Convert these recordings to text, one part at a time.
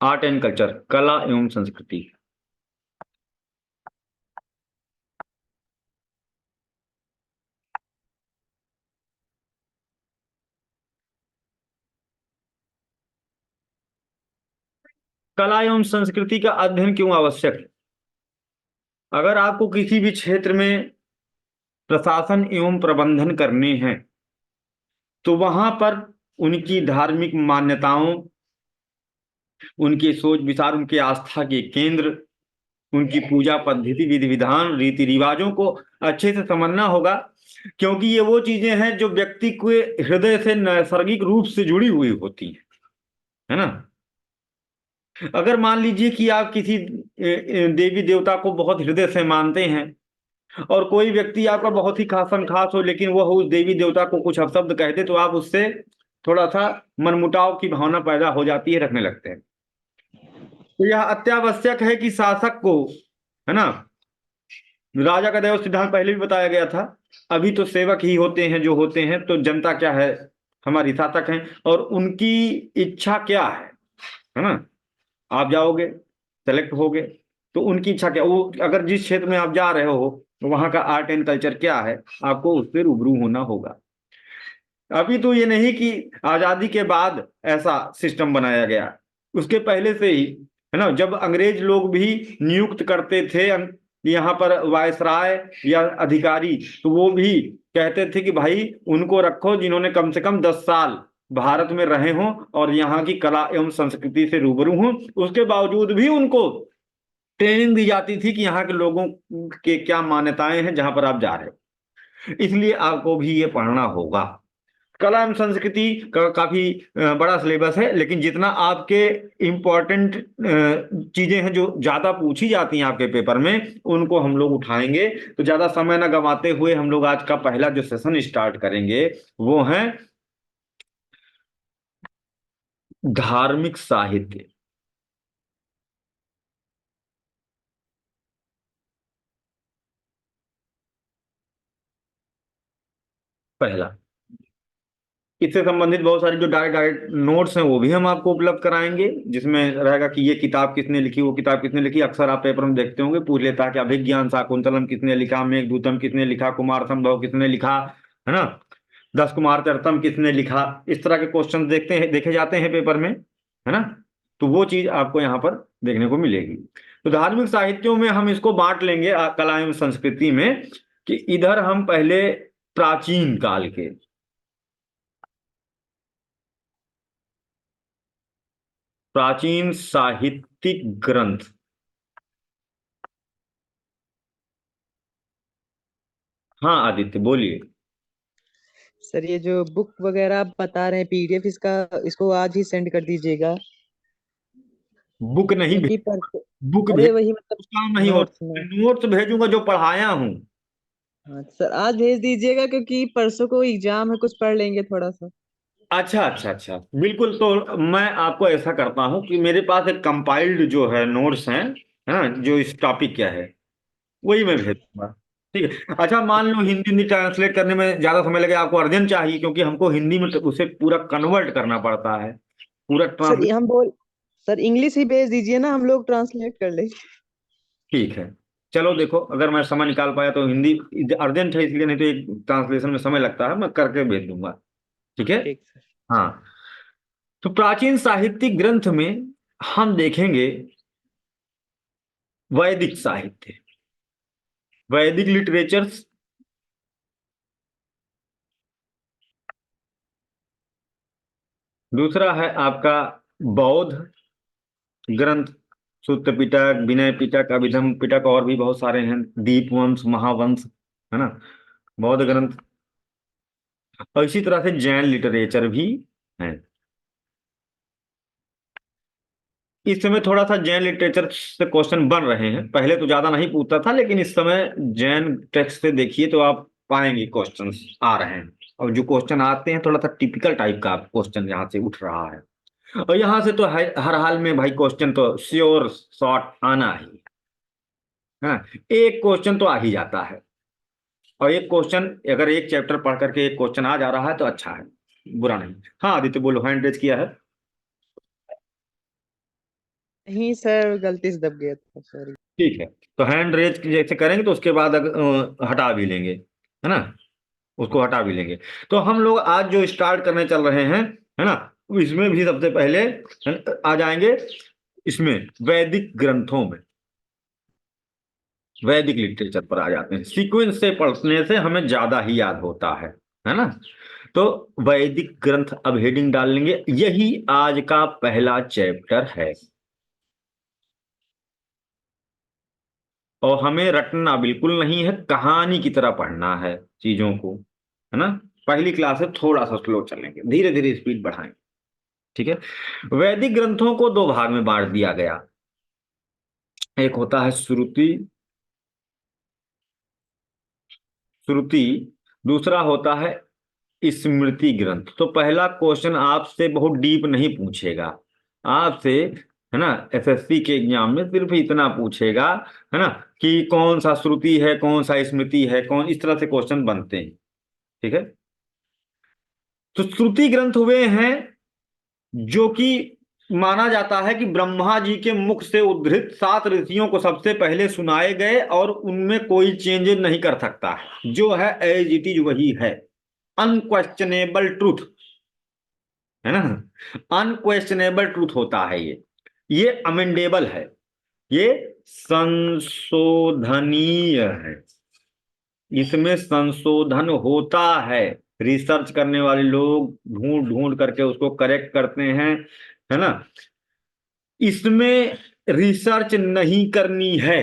Art and culture, कला एवं संस्कृति। कला एवं संस्कृति का अध्ययन क्यों आवश्यक है? अगर आपको किसी भी क्षेत्र में प्रशासन एवं प्रबंधन करने हैं तो वहां पर उनकी धार्मिक मान्यताओं, उनके सोच विचार, उनके आस्था के केंद्र, उनकी पूजा पद्धति, विधि विधान, रीति रिवाजों को अच्छे से समझना होगा, क्योंकि ये वो चीजें हैं जो व्यक्ति के हृदय से नैसर्गिक रूप से जुड़ी हुई होती हैं, है ना। अगर मान लीजिए कि आप किसी देवी देवता को बहुत हृदय से मानते हैं और कोई व्यक्ति आपका बहुत ही खासम खास हो, लेकिन वह उस देवी देवता को कुछ अपशब्द कह दे तो आप उससे थोड़ा सा मनमुटाव की भावना पैदा हो जाती है, रखने लगते हैं। तो यह अत्यावश्यक है कि शासक को, है ना, राजा का दैव सिद्धांत पहले भी बताया गया था, अभी तो सेवक ही होते हैं जो होते हैं, तो जनता क्या है, हमारी शासक हैं, और उनकी इच्छा क्या है ना। आप जाओगे, सेलेक्ट होगे, तो उनकी इच्छा क्या, वो अगर जिस क्षेत्र में आप जा रहे हो वहां का आर्ट एंड कल्चर क्या है, आपको उससे रूबरू होना होगा। अभी तो ये नहीं कि आजादी के बाद ऐसा सिस्टम बनाया गया, उसके पहले से ही, है ना, जब अंग्रेज लोग भी नियुक्त करते थे यहाँ पर वायसराय या अधिकारी, तो वो भी कहते थे कि भाई उनको रखो जिन्होंने कम से कम 10 साल भारत में रहे हों और यहाँ की कला एवं संस्कृति से रूबरू हों। उसके बावजूद भी उनको ट्रेनिंग दी जाती थी कि यहाँ के लोगों के क्या मान्यताएं हैं जहां पर आप जा रहे हो, इसलिए आपको भी ये पढ़ना होगा। कला एवं संस्कृति का काफी बड़ा सिलेबस है, लेकिन जितना आपके इम्पोर्टेंट चीजें हैं जो ज्यादा पूछी जाती हैं आपके पेपर में, उनको हम लोग उठाएंगे। तो ज्यादा समय ना गंवाते हुए हम लोग आज का पहला जो सेशन स्टार्ट करेंगे वो है धार्मिक साहित्य। पहला, इससे संबंधित बहुत सारी जो डायरेक्ट डायरेक्ट नोट्स हैं वो भी हम आपको उपलब्ध कराएंगे, जिसमें रहेगा कि ये किताब किसने लिखी, वो किताब किसने लिखी। अक्सर आप पेपर में देखते होंगे, पूछ लेता है कि अभिज्ञान शाकुंतलम किसने लिखा, मेघदूतम किसने लिखा, कुमार संभव किसने लिखा, है ना, 10 कुमार चरितम किसने लिखा। इस तरह के क्वेश्चन देखते हैं, देखे जाते हैं पेपर में, है ना। तो वो चीज आपको यहाँ पर देखने को मिलेगी। तो धार्मिक साहित्यों में हम इसको बांट लेंगे कला एवं संस्कृति में, कि इधर हम पहले प्राचीन काल के, प्राचीन साहित्यिक ग्रंथ। हाँ आदित्य बोलिए। सर ये जो बुक वगैरह आप बता रहे हैं पीडीएफ, इसका इसको आज ही सेंड कर दीजिएगा, बुक नहीं क्योंकि भेज, पर बुक अरे भेज वही मतलब काम नहीं नोट्स होता, में। नोट्स भेजूंगा जो पढ़ाया हूँ। हाँ सर आज भेज दीजिएगा, क्योंकि परसों को एग्जाम है, कुछ पढ़ लेंगे थोड़ा सा। अच्छा अच्छा अच्छा, बिल्कुल। तो मैं आपको ऐसा करता हूँ कि मेरे पास एक कंपाइल्ड जो है नोट्स हैं, है ना, जो इस टॉपिक क्या है वही मैं भेज दूंगा। ठीक है। अच्छा मान लो हिंदी हिंदी ट्रांसलेट करने में ज्यादा समय लगेगा, आपको अर्जेंट चाहिए, क्योंकि हमको हिंदी में तो उसे पूरा कन्वर्ट करना पड़ता है, पूरा सर ट्रांसलेट। सर इंग्लिश ही भेज दीजिए ना, हम लोग ट्रांसलेट कर लेंगे। ठीक है, चलो देखो, अगर मैं समय निकाल पाया तो हिंदी अर्जेंट है इसलिए, नहीं तो एक ट्रांसलेशन में समय लगता है, मैं करके भेज दूंगा। ठीक है। ठीक सर। हाँ, तो प्राचीन साहित्यिक ग्रंथ में हम देखेंगे वैदिक साहित्य, वैदिक लिटरेचर्स। दूसरा है आपका बौद्ध ग्रंथ, सूत्र पिटक, विनय पिटक, अभिधम पिटक, और भी बहुत सारे हैं, दीपवंश, महावंश, है ना, बौद्ध ग्रंथ। और इसी तरह से जैन लिटरेचर भी है। इस समय थोड़ा सा जैन लिटरेचर से क्वेश्चन बन रहे हैं, पहले तो ज्यादा नहीं पूछता था, लेकिन इस समय जैन टेक्स्ट से देखिए तो आप पाएंगे क्वेश्चंस आ रहे हैं। और जो क्वेश्चन आते हैं थोड़ा सा टिपिकल टाइप का क्वेश्चन यहाँ से उठ रहा है। और यहाँ से तो हर हाल में भाई क्वेश्चन तो श्योर शॉर्ट आना ही है ना, एक क्वेश्चन तो आ ही जाता है। और एक क्वेश्चन, अगर एक चैप्टर पढ़ करके एक क्वेश्चन आ जा रहा है तो अच्छा है, बुरा नहीं। हाँ आदित्य बोलो, हैंड रेज किया है। नहीं सर, गलती से दब गया था, सॉरी। ठीक है, तो हैंड रेज जैसे करेंगे तो उसके बाद हटा भी लेंगे, है ना, उसको हटा भी लेंगे। तो हम लोग आज जो स्टार्ट करने चल रहे हैं, है ना, इसमें भी सबसे पहले आ जाएंगे इसमें वैदिक ग्रंथों में, वैदिक लिटरेचर पर आ जाते हैं। सीक्वेंस से पढ़ने से हमें ज्यादा ही याद होता है ना। तो वैदिक ग्रंथ अब हेडिंग डाल लेंगे, यही आज का पहला चैप्टर है। और हमें रटना बिल्कुल नहीं है, कहानी की तरह पढ़ना है चीजों को, है ना। पहली क्लास है, थोड़ा सा स्लो चलेंगे, धीरे धीरे स्पीड बढ़ाएंगे, ठीक है। वैदिक ग्रंथों को दो भाग में बांट दिया गया। एक होता है श्रुति, श्रुति, दूसरा होता है स्मृति ग्रंथ। तो पहला क्वेश्चन आपसे बहुत डीप नहीं पूछेगा, आपसे, है ना, एसएससी के एग्जाम में सिर्फ इतना पूछेगा, है ना, कि कौन सा श्रुति है, कौन सा स्मृति है, कौन, इस तरह से क्वेश्चन बनते हैं, ठीक है। तो श्रुति ग्रंथ हुए हैं जो कि माना जाता है कि ब्रह्मा जी के मुख से उद्धृत सात ऋषियों को सबसे पहले सुनाए गए, और उनमें कोई चेंजेस नहीं कर सकता है, जो है एज इट इज वही है, अनक्वेश्चनेबल ट्रूथ, है ना, अनक्वेश्चनेबल ट्रूथ होता है ये अमेंडेबल है, ये संशोधनीय है, इसमें संशोधन होता है, रिसर्च करने वाले लोग ढूंढ ढूंढ करके उसको करेक्ट करते हैं, है ना। इसमें रिसर्च नहीं करनी है।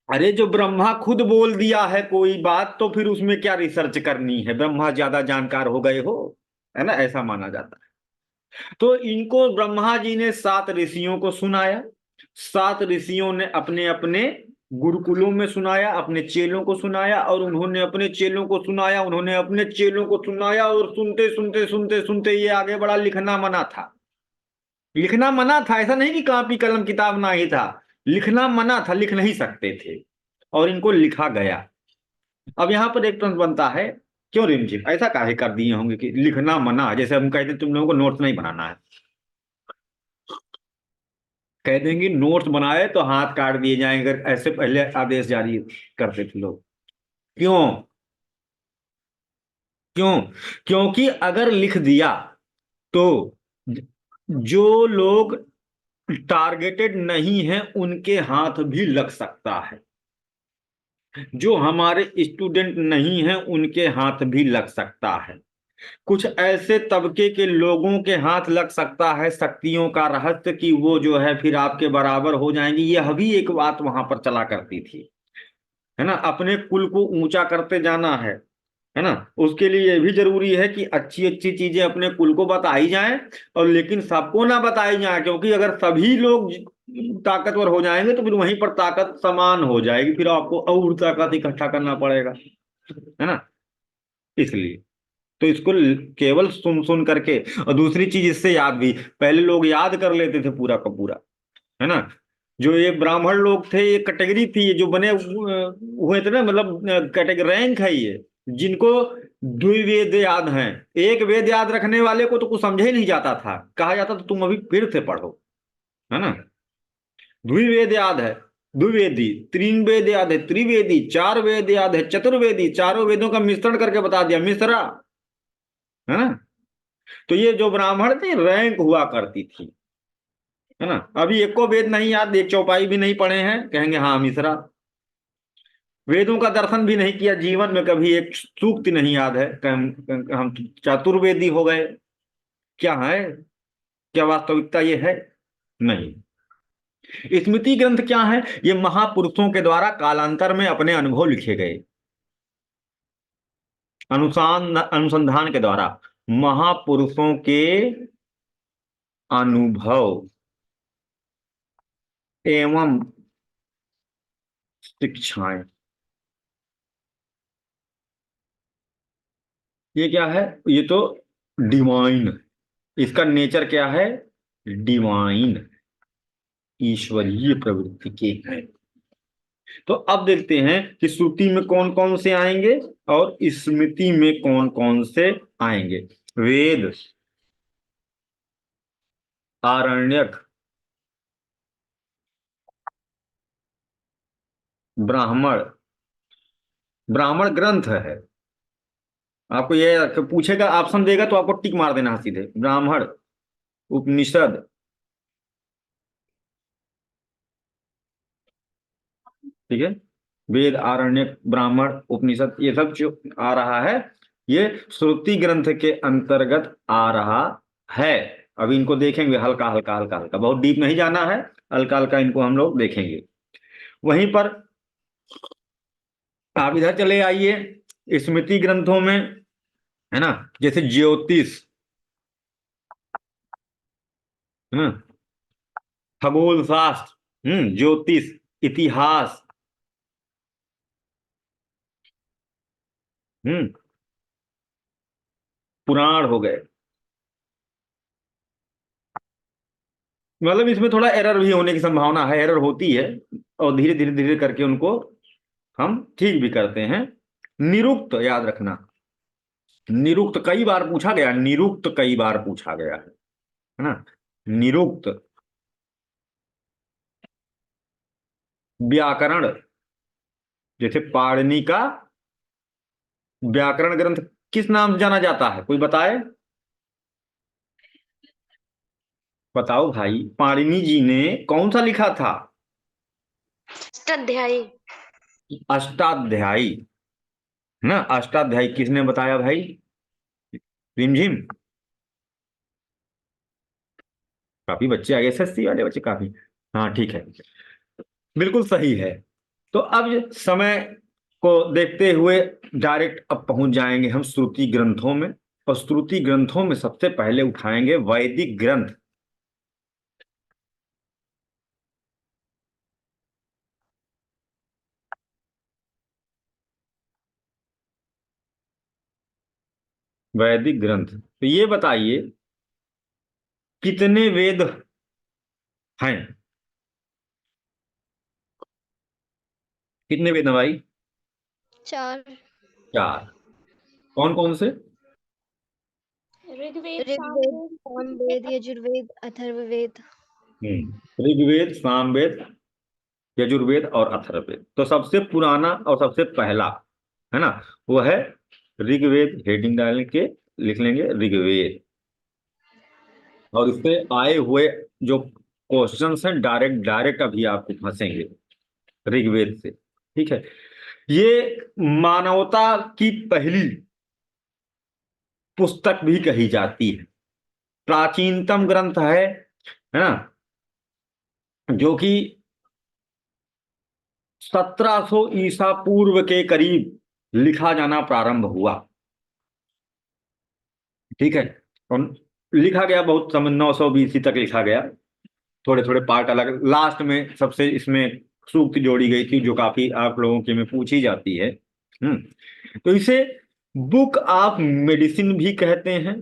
अरे जो ब्रह्मा खुद बोल दिया है कोई बात, तो फिर उसमें क्या रिसर्च करनी है, ब्रह्मा ज्यादा जानकार हो गए हो, है ना, ऐसा माना जाता है। तो इनको ब्रह्मा जी ने सात ऋषियों को सुनाया, सात ऋषियों ने अपने अपने गुरुकुलों में सुनाया, अपने चेलों को सुनाया, और उन्होंने अपने चेलों को सुनाया, उन्होंने अपने चेलों को सुनाया, और सुनते सुनते सुनते सुनते ये आगे बड़ा। लिखना मना था, लिखना मना था, ऐसा नहीं कि कॉपी कलम किताब ना ही था, लिखना मना था, लिख नहीं सकते थे, और इनको लिखा गया। अब यहाँ पर एक प्रश्न बनता है, क्यों रिमझिम ऐसा काहे कर दिए होंगे कि लिखना मना, जैसे हम कहते हैं तुम लोगों को नोट्स नहीं बनाना है, कह देंगे नोट्स बनाए तो हाथ काट दिए जाएंगे, ऐसे पहले आदेश जारी करते थे लोग। क्यों, क्यों, क्योंकि अगर लिख दिया तो जो लोग टारगेटेड नहीं है उनके हाथ भी लग सकता है, जो हमारे स्टूडेंट नहीं हैं उनके हाथ भी लग सकता है, कुछ ऐसे तबके के लोगों के हाथ लग सकता है, शक्तियों का रहस्य कि वो जो है फिर आपके बराबर हो जाएंगी। यह भी एक बात वहां पर चला करती थी, है ना, अपने कुल को ऊंचा करते जाना है ना। उसके लिए यह भी जरूरी है कि अच्छी अच्छी चीजें अपने कुल को बताई जाएं, और लेकिन सबको ना बताई जाए, क्योंकि अगर सभी लोग ताकतवर हो जाएंगे तो फिर वहीं पर ताकत समान हो जाएगी, फिर आपको और ताकत इकट्ठा करना पड़ेगा, है ना। इसलिए तो इसको केवल सुन सुन करके, और दूसरी चीज इससे याद भी, पहले लोग याद कर लेते थे पूरा का पूरा, है ना। जो ये ब्राह्मण लोग थे, ये कैटेगरी थी, ये जो बने हुए थे ना, मतलब कैटेगरी रैंक है ये, जिनको द्विवेद याद हैं। एक वेद याद रखने वाले को तो कुछ समझे ही नहीं जाता था, कहा जाता तो तुम अभी फिर से पढ़ो, है ना। द्विवेद याद है, द्विवेदी, तीन वेद याद है, त्रिवेदी, चार वेद याद है, चतुर्वेदी, चारों वेदों का मिश्रण करके बता दिया, मिश्रा, है ना। तो ये जो ब्राह्मण थे, रैंक हुआ करती थी, है ना। अभी एको वेद नहीं याद, एक चौपाई भी नहीं पढ़े हैं, कहेंगे हाँ मिश्रा। वेदों का दर्शन भी नहीं किया जीवन में कभी, एक सूक्त नहीं याद है, हम चतुर्वेदी हो गए, क्या है, क्या वास्तविकता ये है, नहीं। स्मृति ग्रंथ क्या है, ये महापुरुषों के द्वारा कालांतर में अपने अनुभव लिखे गए, अनुसंधान के द्वारा, महापुरुषों के अनुभव एवं शिक्षाएं, ये क्या है, ये तो डिवाइन, इसका नेचर क्या है, डिवाइन, ईश्वरीय प्रवृत्ति के हैं। तो अब देखते हैं कि श्रुति में कौन कौन से आएंगे और स्मृति में कौन कौन से आएंगे। वेद, आरण्यक, ब्राह्मण, ब्राह्मण ग्रंथ है। आपको ये पूछेगा, ऑप्शन देगा तो आपको टिक मार देना है सीधे। ब्राह्मण, उपनिषद, ठीक है, वेद, आरण्यक, ब्राह्मण, उपनिषद, ये सब जो आ रहा है ये श्रुति ग्रंथ के अंतर्गत आ रहा है। अभी इनको देखेंगे हल्का हल्का हल्का हल्का, बहुत डीप नहीं जाना है, हल्का हल्का इनको हम लोग देखेंगे। वहीं पर आप इधर चले आइए स्मृति ग्रंथों में, है ना, जैसे ज्योतिष, है ना, खगोल शास्त्र, ज्योतिष, इतिहास, हम्म पुराण हो गए। मतलब इसमें थोड़ा एरर भी होने की संभावना है, एरर होती है, और धीरे धीरे धीरे करके उनको हम ठीक भी करते हैं। निरुक्त याद रखना, निरुक्त कई बार पूछा गया, निरुक्त कई बार पूछा गया है ना। निरुक्त, व्याकरण, जैसे पाणिनि का व्याकरण ग्रंथ किस नाम से जाना जाता है, कोई बताए? बताओ भाई, पाणिनि जी ने कौन सा लिखा था? अष्टाध्यायी। अष्टाध्यायी, है ना। अष्टाध्यायी किसने बताया भाई? रिमझिम। काफी बच्चे आगे, एसएससी वाले बच्चे काफी। हाँ ठीक है, बिल्कुल सही है। तो अब समय को देखते हुए डायरेक्ट अब पहुंच जाएंगे हम श्रुति ग्रंथों में। और श्रुति ग्रंथों में सबसे पहले उठाएंगे वैदिक ग्रंथ। वैदिक ग्रंथ, तो ये बताइए कितने वेद हैं? कितने वेद हैं भाई? 4। चार। कौन कौन से? ऋग्वेद, सामवेद, यजुर्वेद, अथर्ववेद। ऋग्वेद, सामवेद, यजुर्वेद और अथर्ववेद। तो सबसे पुराना और सबसे पहला, है ना, वो है ऋग्वेद। हेडिंग डाल के लिख लेंगे ऋग्वेद। और इससे आए हुए जो क्वेश्चंस हैं डायरेक्ट डायरेक्ट अभी आपको फंसेंगे ऋग्वेद से, ठीक है। ये मानवता की पहली पुस्तक भी कही जाती है, प्राचीनतम ग्रंथ है ना, जो कि 1700 ईसा पूर्व के करीब लिखा जाना प्रारंभ हुआ, ठीक है। और लिखा गया बहुत समय, 900 बीसी तक लिखा गया। थोड़े थोड़े पार्ट अलग, लास्ट में सबसे इसमें सूक्त जोड़ी गई थी जो काफी आप लोगों के में पूछी जाती है। तो इसे बुक ऑफ मेडिसिन भी कहते हैं।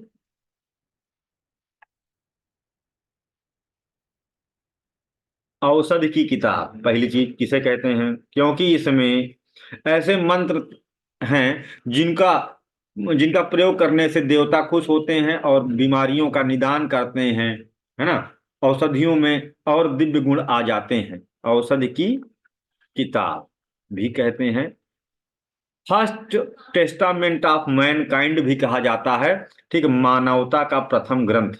औषधि की किताब पहली चीज किसे कहते हैं, क्योंकि इसमें ऐसे मंत्र हैं जिनका जिनका प्रयोग करने से देवता खुश होते हैं और बीमारियों का निदान करते हैं, है ना। औषधियों में और दिव्य गुण आ जाते हैं, औषधि की किताब भी कहते हैं। फर्स्ट टेस्टामेंट ऑफ मैनकाइंड भी कहा जाता है, ठीक, मानवता का प्रथम ग्रंथ।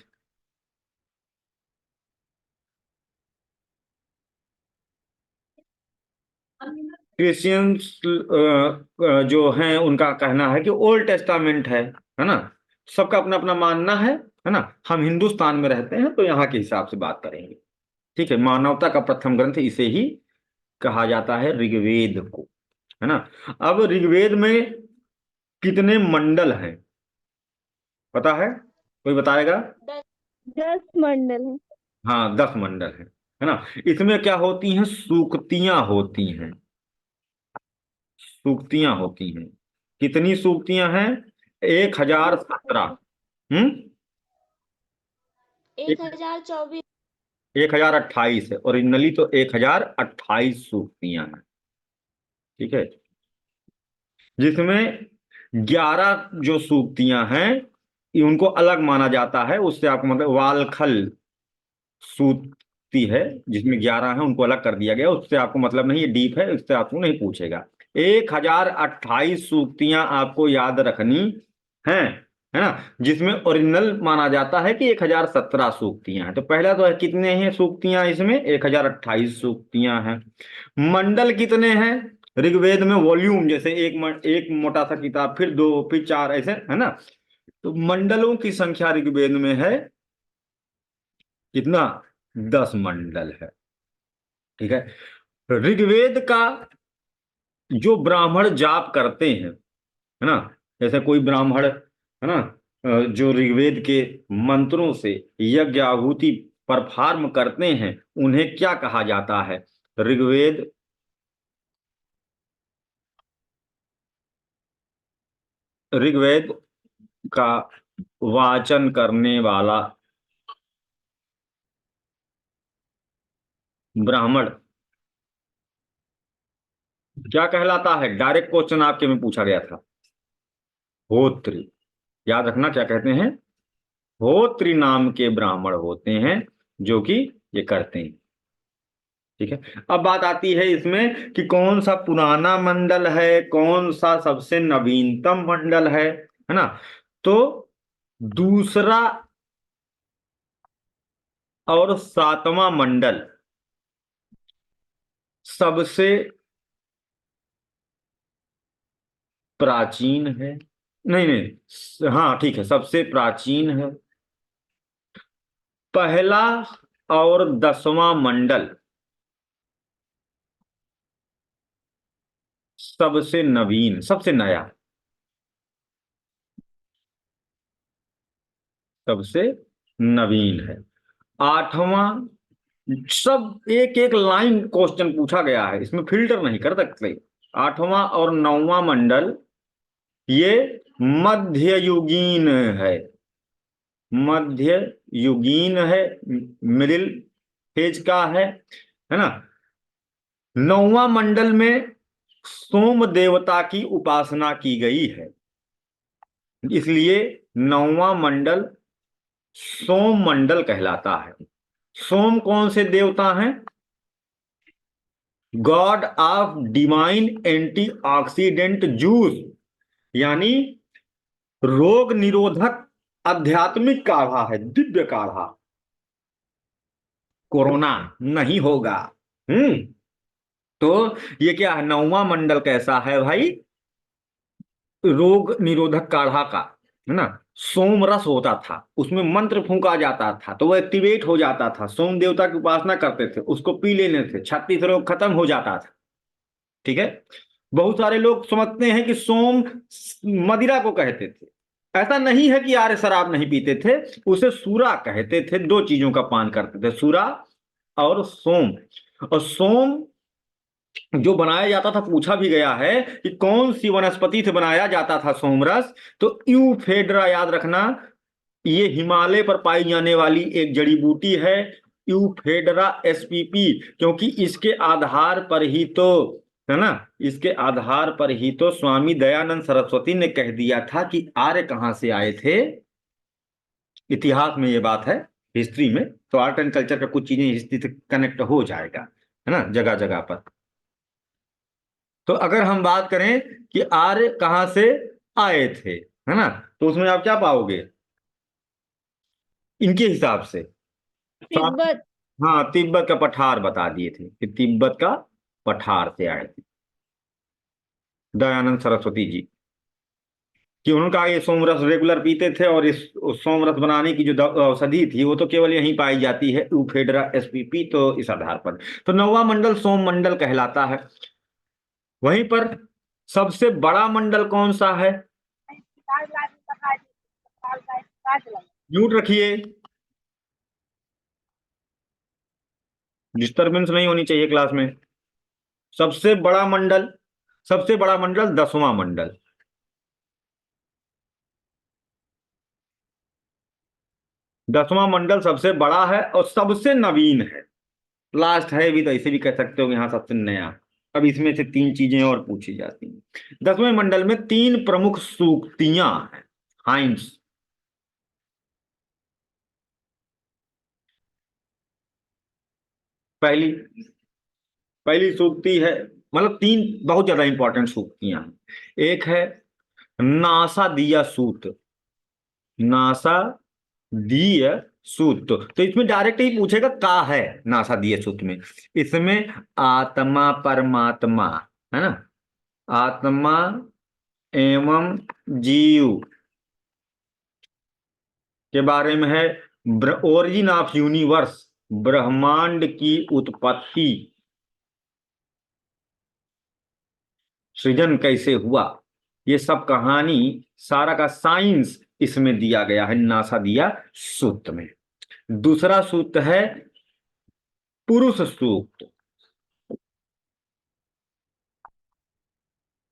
क्रिश्चियंस जो हैं उनका कहना है कि ओल्ड टेस्टामेंट है ना। सबका अपना अपना मानना है ना। हम हिंदुस्तान में रहते हैं तो यहाँ के हिसाब से बात करेंगे, ठीक है। मानवता का प्रथम ग्रंथ इसे ही कहा जाता है, ऋग्वेद को, है ना। अब ऋग्वेद में कितने मंडल हैं पता है, कोई बताएगा? 10 मंडल है। हाँ 10 मंडल है ना। इसमें क्या होती हैं, सूक्तियां होती हैं, सूक्तियां होती हैं। कितनी सूक्तियां हैं? 1017। हम्म 1024। 1028 है ओरिजिनली, तो 1028 सूक्तियां हैं, ठीक है। जिसमें 11 जो सूक्तियां हैं ये उनको अलग माना जाता है, उससे आपको मतलब वालखल सूक्ति है जिसमें 11 है, उनको अलग कर दिया गया, उससे आपको मतलब नहीं, ये डीप है, उससे आपको नहीं पूछेगा। 1028 सूक्तियां आपको याद रखनी हैं, है ना, जिसमें ओरिजिनल माना जाता है कि 1017 सूक्तियां हैं। तो पहला तो है कितने हैं सूक्तियां, इसमें 1028 सूक्तियां हैं। मंडल कितने हैं ऋग्वेद में, वॉल्यूम, जैसे एक मोटा सा किताब, फिर दो, फिर चार, ऐसे, है ना। तो मंडलों की संख्या ऋग्वेद में है कितना, 10 मंडल है। ठीक है। ऋग्वेद का जो ब्राह्मण जाप करते हैं, है ना, जैसे कोई ब्राह्मण, है ना, जो ऋग्वेद के मंत्रों से यज्ञ आहुति परफॉर्म करते हैं, उन्हें क्या कहा जाता है, ऋग्वेद ऋग्वेद का वाचन करने वाला ब्राह्मण क्या कहलाता है? डायरेक्ट क्वेश्चन आपके में पूछा गया था। होत्री। याद रखना क्या कहते हैं, होत्री नाम के ब्राह्मण होते हैं जो कि ये करते हैं। ठीक है। अब बात आती है इसमें कि कौन सा पुराना मंडल है, कौन सा सबसे नवीनतम मंडल है ना। तो दूसरा और सातवां मंडल सबसे प्राचीन है। नहीं नहीं, हाँ ठीक है, सबसे प्राचीन है। पहला और 10वां मंडल सबसे नवीन, सबसे नया, सबसे नवीन है। 8वां, सब एक एक लाइन क्वेश्चन पूछा गया है, इसमें फिल्टर नहीं कर सकते। 8वां और 9वां मंडल ये मध्ययुगीन है, मध्य युगीन है, मिडिल फेज का है ना। 9वां मंडल में सोम देवता की उपासना की गई है, इसलिए 9वां मंडल सोम मंडल कहलाता है। सोम कौन से देवता हैं? God of divine antioxidant juice, यानी रोग निरोधक आध्यात्मिक काढ़ा है, दिव्य काढ़ा, कोरोना नहीं होगा। तो ये क्या है, 9वां मंडल कैसा है भाई, रोग निरोधक काढ़ा का, है ना। सोम रस होता था, उसमें मंत्र फूंका जाता था तो वो एक्टिवेट हो जाता था, सोम देवता की उपासना करते थे, उसको पी लेने थे, 36 रोग खत्म हो जाता था। ठीक है। बहुत सारे लोग समझते हैं कि सोम मदिरा को कहते थे, ऐसा नहीं है कि आर्य शराब नहीं पीते थे, उसे सूरा कहते थे, दो चीजों का पान करते थे, सूरा और सोम। और सोम जो बनाया जाता था, पूछा भी गया है कि कौन सी वनस्पति से बनाया जाता था सोमरस, तो यूफेड्रा, याद रखना, ये हिमालय पर पाई जाने वाली एक जड़ी बूटी है, यूफेड्रा एसपीपी, क्योंकि इसके आधार पर ही तो, है ना, इसके आधार पर ही तो स्वामी दयानंद सरस्वती ने कह दिया था कि आर्य कहां से आए थे। इतिहास में ये बात है, हिस्ट्री में, तो आर्ट एंड कल्चर का कुछ चीजें हिस्ट्री से कनेक्ट हो जाएगा, है ना, जगह जगह पर। तो अगर हम बात करें कि आर्य कहां से आए थे, है ना, तो उसमें आप क्या पाओगे इनके हिसाब से? तिब्बत। हाँ, तिब्बत का पठार बता दिए थे कि तिब्बत का पठार से आए थे दयानंद सरस्वती जी, कि उन्होंने कहा ये सोमरस रेगुलर पीते थे, और इस सोमरस बनाने की जो औषधि थी वो तो केवल यहीं पाई जाती है, यूफेड्रा एसपीपी, तो इस आधार पर तो 9वां मंडल सोम मंडल कहलाता है। वहीं पर सबसे बड़ा मंडल कौन सा है? म्यूट रखिए, डिस्टरबेंस नहीं होनी चाहिए क्लास में। सबसे बड़ा मंडल, सबसे बड़ा मंडल 10वां मंडल, 10वां मंडल सबसे बड़ा है और सबसे नवीन है। लास्ट है भी तो ऐसे भी कह सकते हो, यहाँ सबसे नया। अब इसमें से तीन चीजें और पूछी जाती हैं। 10वें मंडल में तीन प्रमुख सूक्तियां हैं, हाइम्स। पहली पहली सूक्ति है, मतलब तीन बहुत ज्यादा इंपॉर्टेंट सूक्तियां हैं। एक है नासा दिया सूत, नासा दिय सूत। तो इसमें डायरेक्ट ही पूछेगा का है नासा दिय सूत में। इसमें आत्मा परमात्मा, है ना, आत्मा एवं जीव के बारे में है। ओरिजिन ऑफ यूनिवर्स, ब्रह्मांड की उत्पत्ति, सृजन कैसे हुआ, ये सब कहानी, सारा का साइंस इसमें दिया गया है नासा दिया सूक्त में। दूसरा सूक्त है पुरुष सूक्त।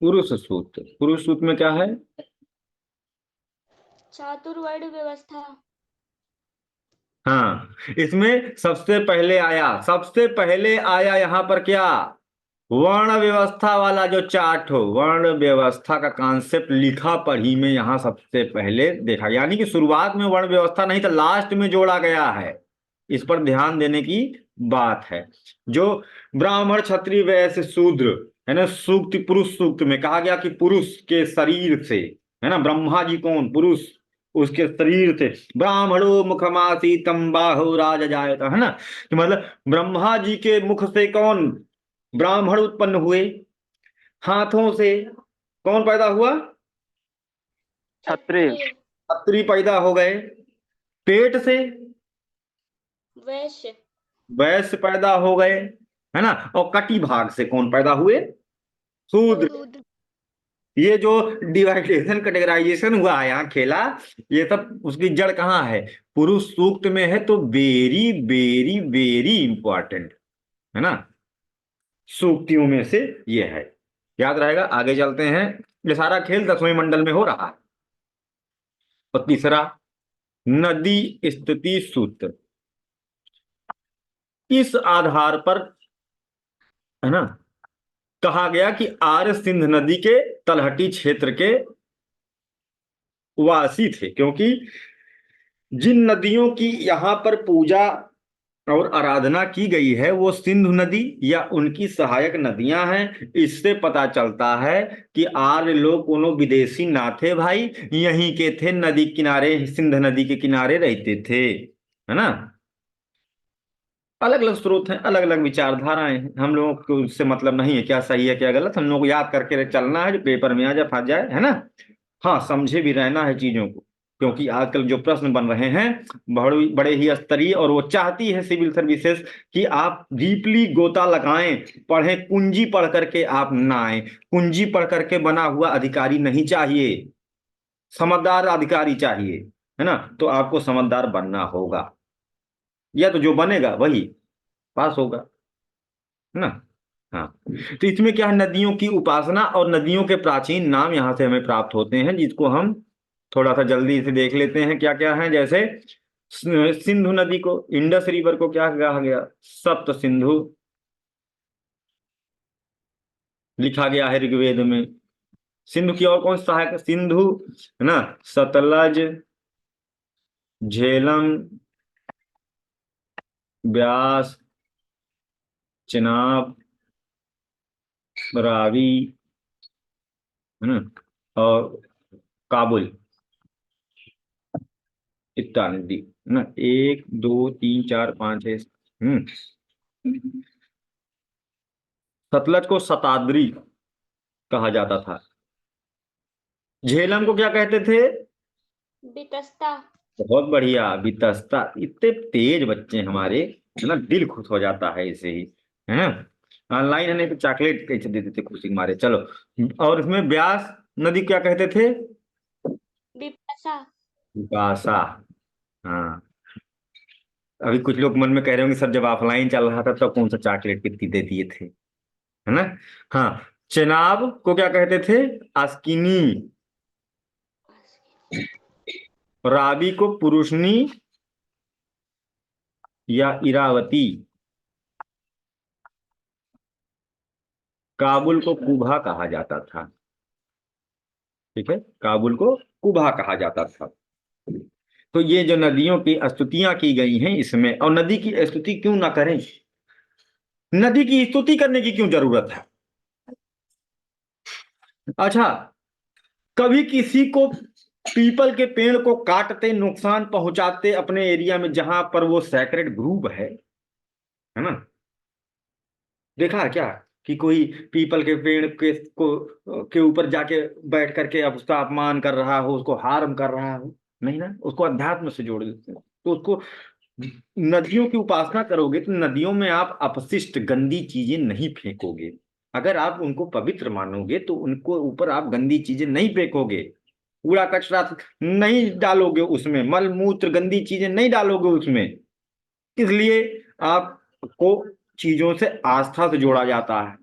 पुरुष सूक्त, पुरुष सूक्त में क्या है? चातुर्वर्ण व्यवस्था। हाँ, इसमें सबसे पहले आया यहाँ पर क्या? वर्ण व्यवस्था वाला जो चार्ट हो, वर्ण व्यवस्था का कॉन्सेप्ट लिखा पढ़ी में यहाँ सबसे पहले देखा, यानी कि शुरुआत में वर्ण व्यवस्था नहीं था, लास्ट में जोड़ा गया है। इस पर ध्यान देने की बात है। जो ब्राह्मण क्षत्रिय वैश्य शूद्र है ना, सूक्त पुरुष सूक्त में कहा गया कि पुरुष के शरीर से, है ना, ब्रह्मा जी कौन? पुरुष, उसके शरीर से ब्राह्मणो मुखमासी तम्बाहु राज जायता, है ना। तो मतलब ब्रह्मा जी के मुख से कौन? ब्राह्मण उत्पन्न हुए। हाथों से कौन पैदा हुआ? क्षत्रिय। क्षत्रिय पैदा हो गए। पेट से वैश्य। वैश्य पैदा हो गए, है ना। और कटी भाग से कौन पैदा हुए? शूद्र। शूद्र। ये जो डिवाइडेशन कैटेगराइजेशन हुआ है यहाँ खेला, ये सब उसकी जड़ कहाँ है? पुरुष सूक्त में है। तो वेरी वेरी वेरी इंपॉर्टेंट, है ना, सूक्तियों में से ये है। याद रहेगा। आगे चलते हैं। ये सारा खेल 10वें मंडल में हो रहा है। और तीसरा नदी स्थिति सूत्र। इस आधार पर, है ना, कहा गया कि आर्य सिंध नदी के तलहटी क्षेत्र के वासी थे, क्योंकि जिन नदियों की यहाँ पर पूजा और आराधना की गई है वो सिंधु नदी या उनकी सहायक नदियां हैं। इससे पता चलता है कि आर्य लोग कोनो विदेशी ना थे भाई, यहीं के थे, नदी किनारे, सिंध नदी के किनारे रहते थे, है ना। अलग अलग स्रोत हैं, अलग अलग विचारधाराएं हैं, हम लोगों को उससे मतलब नहीं है क्या सही है क्या गलत। हम लोग को याद करके चलना है, जो पेपर में आ जाए फंस जाए, है ना। हाँ, समझे भी रहना है चीजों को, क्योंकि आजकल जो प्रश्न बन रहे हैं बड़े बड़े ही स्तरीय, और वो चाहती है सिविल सर्विसेज कि आप डीपली गोता लगाएं, पढ़ें, कुंजी पढ़ करके आप ना आए। कुंजी पढ़ करके बना हुआ अधिकारी नहीं चाहिए, समझदार अधिकारी चाहिए, है ना। तो आपको समझदार बनना होगा, या तो जो बनेगा वही पास होगा, है ना। हाँ, तो इसमें क्या है? नदियों की उपासना और नदियों के प्राचीन नाम यहाँ से हमें प्राप्त होते हैं, जिसको हम थोड़ा सा जल्दी से देख लेते हैं। क्या क्या है? जैसे सिंधु नदी को, इंडस रिवर को क्या कहा गया? सप्त सिंधु लिखा गया है ऋग्वेद में। सिंधु की और कौन सा सहायक? सिंधु, है ना, सतलज, झेलम, ब्यास, चिनाब, रावी, है ना, और काबुल इत्यादि, है ना। 1 2 3 4 5 6। सतलज को शताद्री कहा जाता था। झेलम को क्या कहते थे? वितस्ता। बहुत बढ़िया, वितस्ता। इतने तेज बच्चे हमारे, है ना, दिल खुश हो जाता है इसे ही, है ना। ऑनलाइन है नहीं तो चॉकलेट कैसे दे देते खुशी के मारे। चलो, और इसमें ब्यास नदी क्या कहते थे? विपाशा। विपाशा। हाँ, अभी कुछ लोग मन में कह रहे होंगे सर जब ऑफलाइन चल रहा था तो कौन सा चॉकलेट कितनी दे दिए थे, है ना। हाँ, चेनाब को क्या कहते थे? आस्किनी। रावी को पुरुषनी या इरावती। काबुल को कुभा कहा जाता था। ठीक है, काबुल को कुभा कहा जाता था। तो ये जो नदियों की स्तुतियां की गई हैं इसमें, और नदी की स्तुति क्यों ना करें, नदी की स्तुति करने की क्यों जरूरत है? अच्छा, कभी किसी को पीपल के पेड़ को काटते, नुकसान पहुंचाते अपने एरिया में जहां पर वो सैक्रेड ग्रुप है ना, देखा है क्या कि कोई पीपल के पेड़ के ऊपर जाके बैठ करके अब उसका अपमान कर रहा हो, उसको हार्म कर रहा हो? नहीं ना, उसको अध्यात्म से जोड़ देते हैं। तो उसको, नदियों की उपासना करोगे तो नदियों में आप अपशिष्ट गंदी चीजें नहीं फेंकोगे। अगर आप उनको पवित्र मानोगे तो उनको ऊपर आप गंदी चीजें नहीं फेंकोगे, कूड़ा कचरा नहीं डालोगे उसमें, मल मूत्र गंदी चीजें नहीं डालोगे उसमें। इसलिए आपको चीजों से आस्था से जोड़ा जाता है।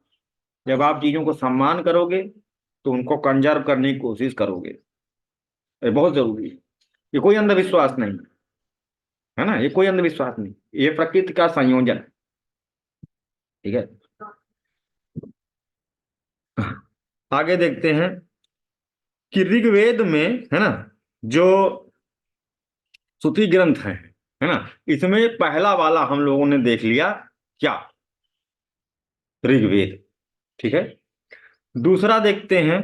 जब आप चीजों को सम्मान करोगे तो उनको कंजर्व करने की कोशिश करोगे। ये बहुत जरूरी है। ये कोई अंधविश्वास नहीं है ना, ये कोई अंधविश्वास नहीं, ये प्रकृति का संयोजन है। ठीक है, आगे देखते हैं कि ऋग्वेद में, है ना, जो श्रुति ग्रंथ है ना, इसमें पहला वाला हम लोगों ने देख लिया, क्या? ऋग्वेद। ठीक है, दूसरा देखते हैं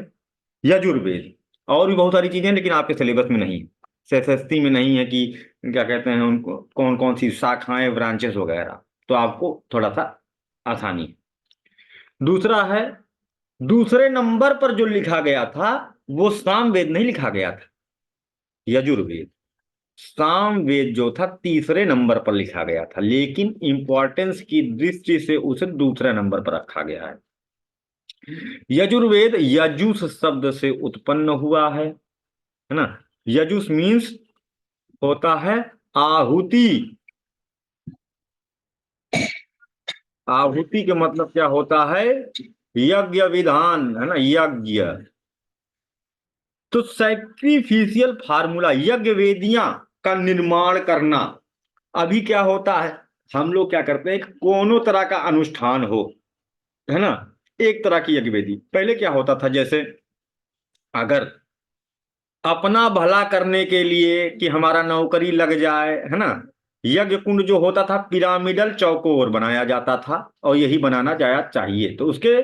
यजुर्वेद। और भी बहुत सारी चीजें लेकिन आपके सिलेबस में नहीं है, एसएसटी में नहीं है कि क्या कहते हैं उनको, कौन कौन सी शाखाएं, ब्रांचेस वगैरह, तो आपको थोड़ा सा आसानी है। दूसरा है, दूसरे नंबर पर जो लिखा गया था वो सामवेद नहीं लिखा गया था, यजुर्वेद। सामवेद जो था तीसरे नंबर पर लिखा गया था, लेकिन इंपॉर्टेंस की दृष्टि से उसे दूसरे नंबर पर रखा गया है। यजुर्वेद यजुस शब्द से उत्पन्न हुआ है ना। यजुस मीन्स होता है आहुति। आहुति के मतलब क्या होता है? यज्ञ विधान, है ना, यज्ञ। तो सैक्रिफिशियल फार्मूला, यज्ञ वेदियां का निर्माण करना। अभी क्या होता है, हम लोग क्या करते हैं, कोनो तरह का अनुष्ठान हो, है ना, एक तरह की यज्ञ वेदी। पहले क्या होता था, जैसे अगर अपना भला करने के लिए कि हमारा नौकरी लग जाए, है ना, यज्ञ कुंड जो होता था पिरामिडल चौकोर बनाया जाता था, और यही बनाना जाया चाहिए। तो उसके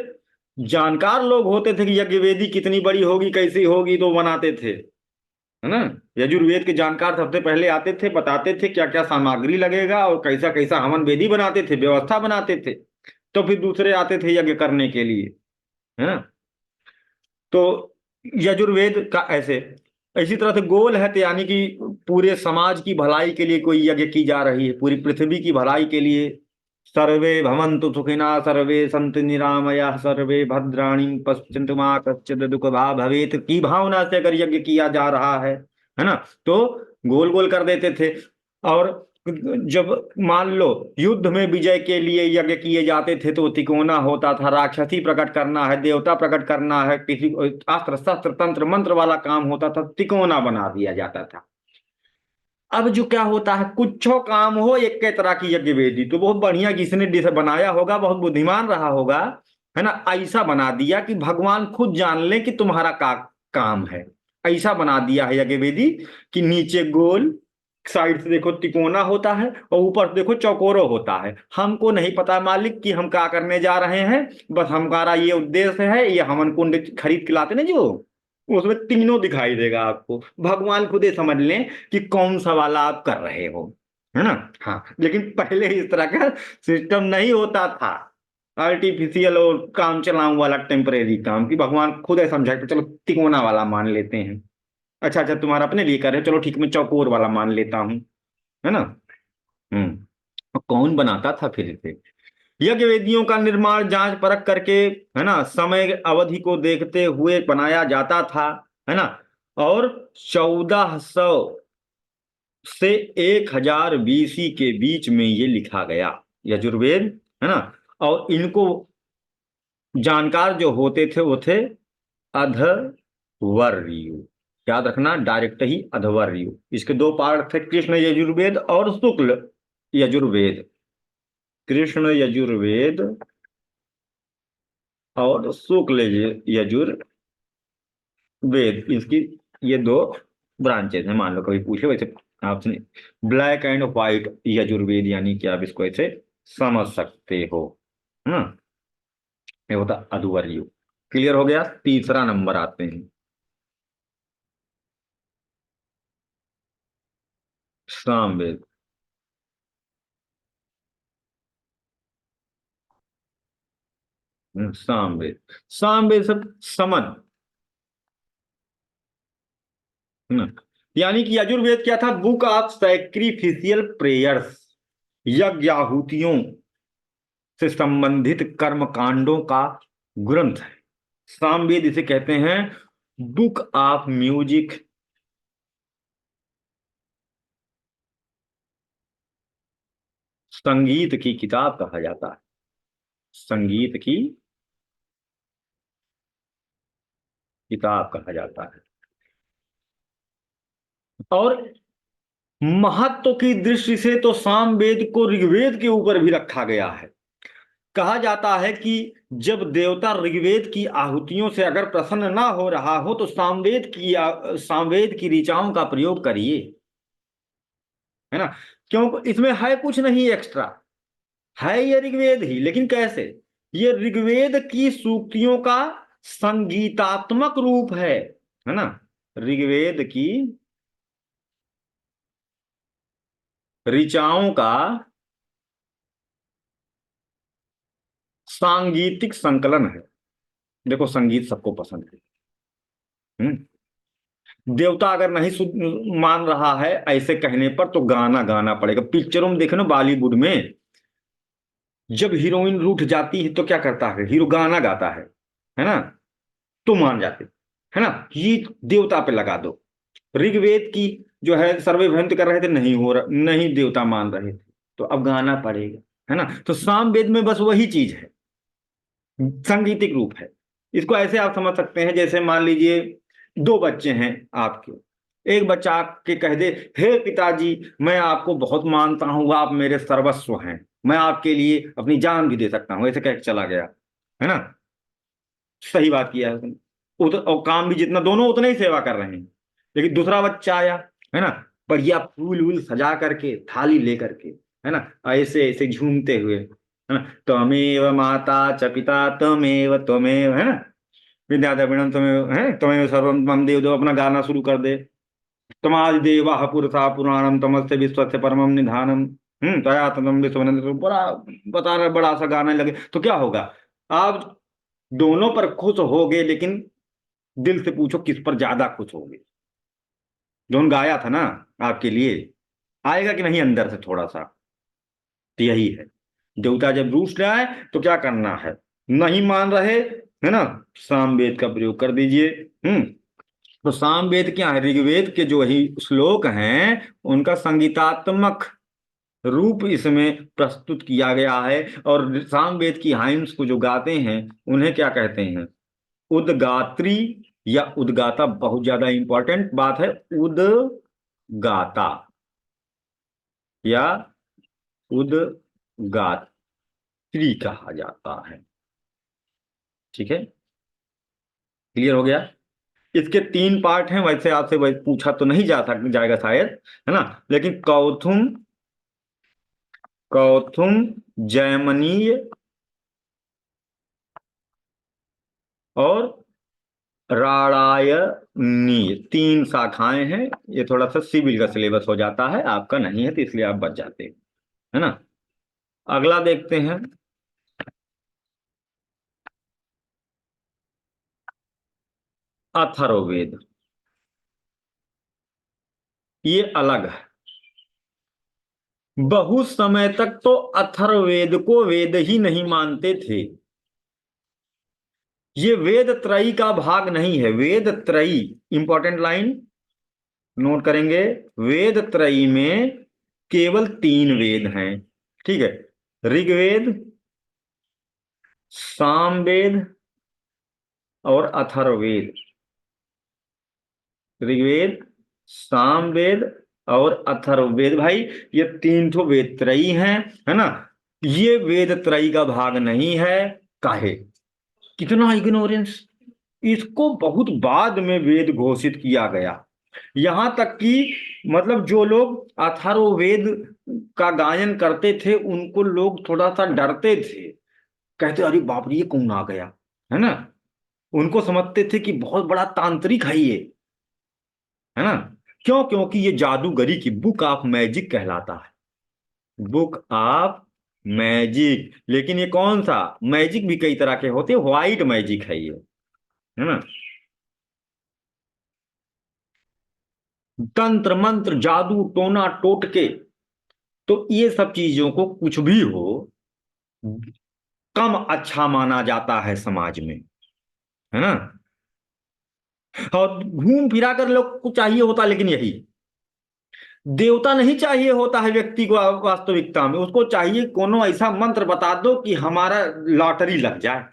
जानकार लोग होते थे कि यज्ञ वेदी कितनी बड़ी होगी, कैसी होगी, तो बनाते थे, है ना। यजुर्वेद के जानकार सबसे पहले आते थे, बताते थे क्या क्या सामग्री लगेगा और कैसा कैसा हवन वेदी बनाते थे, व्यवस्था बनाते थे। तो फिर दूसरे आते थे यज्ञ करने के लिए, है ना। तो यजुर्वेद का ऐसे, इसी तरह से गोल है, तो यानी कि पूरे समाज की भलाई के लिए कोई यज्ञ की जा रही है, पूरी पृथ्वी की भलाई के लिए। सर्वे भवन्तु सुखिनः, सर्वे सन्तु निरामयाः, सर्वे भद्राणि पश्यन्तु मा कश्चित् दुःख भाग् भवेत् की भावना से अगर यज्ञ किया जा रहा है ना, तो गोल गोल कर देते थे। और जब मान लो युद्ध में विजय के लिए यज्ञ किए जाते थे तो तिकोना होता था, राक्षसी प्रकट करना है, देवता प्रकट करना है, किसी अस्त्र शस्त्र तंत्र मंत्र वाला काम होता था, तिकोना बना दिया जाता था। अब जो क्या होता है, कुछ काम हो एक के तरह की यज्ञ वेदी, तो बहुत बढ़िया किसने डिश बनाया होगा, बहुत बुद्धिमान रहा होगा, है ना, ऐसा बना दिया कि भगवान खुद जान ले कि तुम्हारा का काम है। ऐसा बना दिया है यज्ञ वेदी कि नीचे गोल, साइड से देखो तिकोना होता है और ऊपर से देखो चौकोरो होता है। हमको नहीं पता मालिक कि हम क्या करने जा रहे हैं, बस हमारा ये उद्देश्य है, ये हवन कुंड खरीद के लाते ना जो, उसमें तीनों दिखाई देगा आपको, भगवान खुद ही समझ लें कि कौन सा वाला आप कर रहे हो, है ना। हाँ, लेकिन पहले इस तरह का सिस्टम नहीं होता था, आर्टिफिशियल और काम चलाऊ वाला टेम्परेरी काम, कि भगवान खुद ही समझा कि चलो तिकोना वाला मान लेते हैं। अच्छा अच्छा, तुम्हारा अपने लिए कर रहे हो, चलो ठीक, मैं चौकोर वाला मान लेता हूँ, है ना। कौन बनाता था फिर इसे? यज्ञ वेदियों का निर्माण जांच परख करके, है ना, समय अवधि को देखते हुए बनाया जाता था, है ना। और 1400 से 1000 बीसी के बीच में ये लिखा गया यजुर्वेद, है ना। और इनको जानकार जो होते थे वो थे अधवर्यु। याद रखना, डायरेक्ट ही अधवर्यु। इसके दो पार्ट थे, कृष्ण यजुर्वेद और शुक्ल यजुर्वेद। कृष्ण यजुर्वेद और शुक्ल यजुर्वेद, इसकी ये दो ब्रांचेस हैं। मान लो कभी पूछे वैसे आपने, ब्लैक एंड व्हाइट यजुर्वेद, यानी कि आप इसको ऐसे समझ सकते हो। है ना, ये होता अध्वर्यु। क्लियर हो गया। तीसरा नंबर आते हैं सामवेद। सामवेद, सामवेद सब समन, है ना। यानी कि यजुर्वेद क्या था? बुक ऑफ सैक्रिफिशियल प्रेयर्स, यज्ञ आहुतियों से संबंधित कर्म कांडों का ग्रंथ है। सामवेद इसे कहते हैं बुक ऑफ म्यूजिक, संगीत की किताब कहा जाता है, संगीत की किताब कहा जाता है। और महत्व की दृष्टि से तो सामवेद को ऋग्वेद के ऊपर भी रखा गया है। कहा जाता है कि जब देवता ऋग्वेद की आहुतियों से अगर प्रसन्न ना हो रहा हो तो सामवेद की ऋचाओं का प्रयोग करिए, है ना। क्यों? इसमें है कुछ नहीं एक्स्ट्रा, है ये ऋग्वेद ही, लेकिन कैसे? ये ऋग्वेद की सूक्तियों का संगीतात्मक रूप है ना। ऋग्वेद की ऋचाओं का सांगीतिक संकलन है। देखो संगीत सबको पसंद है। देवता अगर नहीं मान रहा है ऐसे कहने पर तो गाना गाना पड़ेगा। पिक्चरों में देखे ना, बॉलीवुड में जब हीरोइन रूठ जाती है तो क्या करता है? हीरो गाना गाता है ना, तो मान जाते, है ना। ये देवता पे लगा दो। ऋग्वेद की जो है सर्वे भयंत कर रहे थे, नहीं हो रहा, नहीं देवता मान रहे थे, तो अब गाना पड़ेगा, है ना। तो सामवेद में बस वही चीज है, सांगीतिक रूप है। इसको ऐसे आप समझ सकते हैं, जैसे मान लीजिए दो बच्चे हैं आपके, एक बच्चा आके कह दे, हे पिताजी मैं आपको बहुत मानता हूं, आप मेरे सर्वस्व हैं, मैं आपके लिए अपनी जान भी दे सकता हूं, ऐसे कह के चला गया, है ना। सही बात किया है उसने। और काम भी जितना, दोनों उतना ही सेवा कर रहे हैं। लेकिन दूसरा बच्चा आया, है ना, बढ़िया फूल वूल सजा करके, थाली लेकर के, है ना, ऐसे ऐसे झूमते हुए, है ना, त्वमेव माता च पिता त्वमेव, है ना, विद्याधर्मिणम त्वमेव, है त्वमेव सर्वम मम देव देव, अपना गाना शुरू कर दे। तमादि देवा पुरुषा पुराणम तमस्य विश्वस्य परमम निधानम, तया तदम विश्वनंद, बड़ा बता रहा, बड़ा सा गाना लगे तो क्या होगा? आप दोनों पर खुश होगे, लेकिन दिल से पूछो किस पर ज्यादा खुश होगे? जोन गाया था ना आपके लिए, आएगा कि नहीं अंदर से थोड़ा सा? तो यही है, देवता जब रूठ रहा है तो क्या करना है? नहीं मान रहे, है ना, सामवेद का प्रयोग कर दीजिए। तो सामवेद क्या है? ऋग्वेद के जो ही श्लोक हैं उनका संगीतात्मक रूप इसमें प्रस्तुत किया गया है। और सामवेद की हाइम्स को जो गाते हैं उन्हें क्या कहते हैं? उद्गात्री या उद्गाता। बहुत ज्यादा इंपॉर्टेंट बात है, उद्गाता या उद्गात्री कहा जाता है। ठीक है, क्लियर हो गया। इसके तीन पार्ट हैं, वैसे आपसे वैसे पूछा तो नहीं जाएगा शायद, है ना, लेकिन कौथुम, कौथुम, जैमनीय और राणायनीय, तीन शाखाएं हैं। ये थोड़ा सा सिविल का सिलेबस हो जाता है, आपका नहीं है तो इसलिए आप बच जाते हैं, है ना। अगला देखते हैं, अथर्ववेद। ये अलग है। बहुत समय तक तो अथर्ववेद को वेद ही नहीं मानते थे। ये वेद त्रयी का भाग नहीं है। वेद त्रयी, इंपॉर्टेंट लाइन नोट करेंगे, वेद त्रयी में केवल तीन वेद हैं। ठीक है, ऋग्वेद, सामवेद और अथर्ववेद। ऋग्वेद, सामवेद और अथर्ववेद, भाई ये तीन तो वेद त्रयी हैं, है ना। ये वेद त्रयी का भाग नहीं है। काहे? कितना इग्नोरेंस! इसको बहुत बाद में वेद घोषित किया गया। यहां तक कि मतलब जो लोग अथर्ववेद का गायन करते थे उनको लोग थोड़ा सा डरते थे। कहते अरे बाप रे ये कौन आ गया, है ना। उनको समझते थे कि बहुत बड़ा तांत्रिक है ये, है ना। क्यों? क्योंकि ये जादूगरी की बुक ऑफ मैजिक कहलाता है, बुक ऑफ मैजिक। लेकिन ये कौन सा मैजिक, भी कई तरह के होते हैं, व्हाइट मैजिक है ये, है ना। तंत्र मंत्र जादू टोना टोटके, तो ये सब चीजों को कुछ भी हो कम अच्छा माना जाता है समाज में, है ना। और घूम फिरा कर लोग को चाहिए होता लेकिन यही, देवता नहीं चाहिए होता है व्यक्ति को वास्तविकता में, उसको चाहिए कोनो ऐसा मंत्र बता दो कि हमारा लॉटरी लग जाए।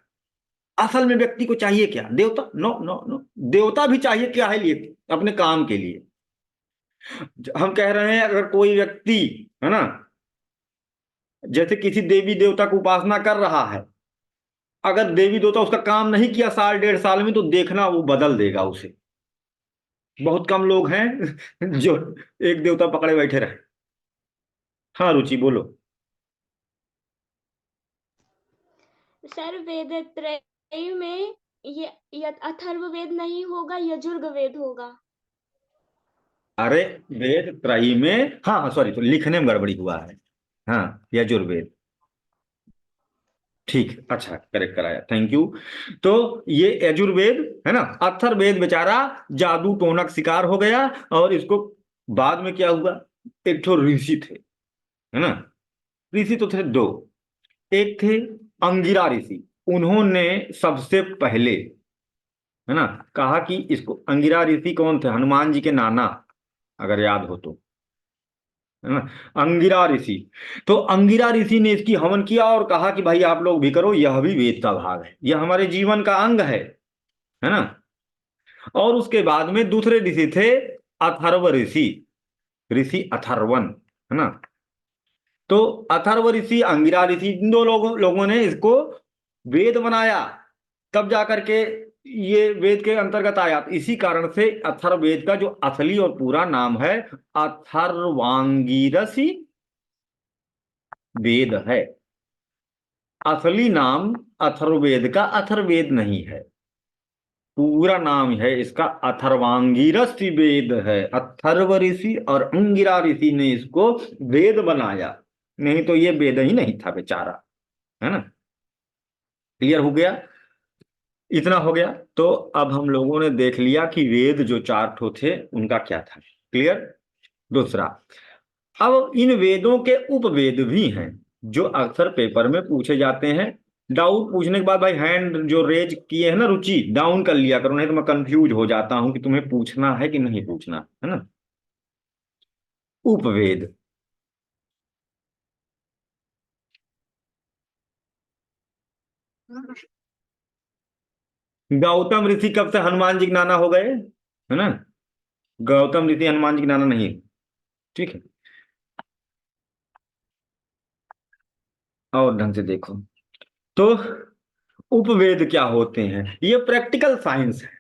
असल में व्यक्ति को चाहिए क्या? देवता? No no no. देवता भी चाहिए क्या है लिए? अपने काम के लिए। हम कह रहे हैं अगर कोई व्यक्ति, है ना, जैसे किसी देवी देवता की उपासना कर रहा है, अगर देवी देवता उसका काम नहीं किया साल डेढ़ साल में, तो देखना वो बदल देगा उसे। बहुत कम लोग हैं जो एक देवता पकड़े बैठे रहे। हाँ रुचि बोलो। सर वेद त्रय में ये अथर्ववेद नहीं होगा, यजुर्वेद होगा। अरे वेद त्रयी में, हाँ हाँ सॉरी, तो लिखने में गड़बड़ी हुआ है। हाँ यजुर्वेद, ठीक, अच्छा करेक्ट कराया, थैंक यू। तो ये यजुर्वेद है ना। अथर्ववेद बेचारा जादू टोनक शिकार हो गया, और इसको बाद में क्या हुआ, एक ठो ऋषि थे, है ना। ऋषि तो थे दो, एक थे अंगिरा ऋषि, उन्होंने सबसे पहले, है ना, कहा कि इसको, अंगिरा ऋषि कौन थे? हनुमान जी के नाना, अगर याद हो तो, है ना, अंगिरा ऋषि। तो अंगिरा ऋषि ने इसकी हवन किया और कहा कि भाई आप लोग भी करो, यह भी वेद का भाग है, यह हमारे जीवन का अंग है ना। और उसके बाद में दूसरे ऋषि थे अथर्व ऋषि, ऋषि अथर्वन, है ना। तो अथर्व ऋषि अंगिरा ऋषि, इन दो लोगों ने इसको वेद बनाया, तब जाकर के ये वेद के अंतर्गत आया। तो इसी कारण से अथर्ववेद का जो असली और पूरा नाम है अथर्वांगिरसी वेद है। असली नाम अथर्ववेद का अथर्ववेद नहीं है, पूरा नाम है इसका अथर्वांगिरस वेद है। अथर्व ऋषि और अंगिरा ऋषि ने इसको वेद बनाया, नहीं तो ये वेद ही नहीं था बेचारा, है ना। क्लियर हो गया? इतना हो गया। तो अब हम लोगों ने देख लिया कि वेद जो चार ठो थे उनका क्या था। क्लियर? दूसरा, अब इन वेदों के उपवेद भी हैं जो अक्सर पेपर में पूछे जाते हैं। डाउट पूछने के बाद भाई हैंड जो रेज किए है ना रुचि, डाउन कर लिया करो, नहीं तो मैं कंफ्यूज हो जाता हूं कि तुम्हें पूछना है कि नहीं पूछना, है ना। उपवेद, गौतम ऋषि कब से हनुमान जी के नाना हो गए, है ना। गौतम ऋषि हनुमान जी के नाना नहीं, ठीक है। और ढंग से देखो तो उपवेद क्या होते हैं, ये प्रैक्टिकल साइंस है,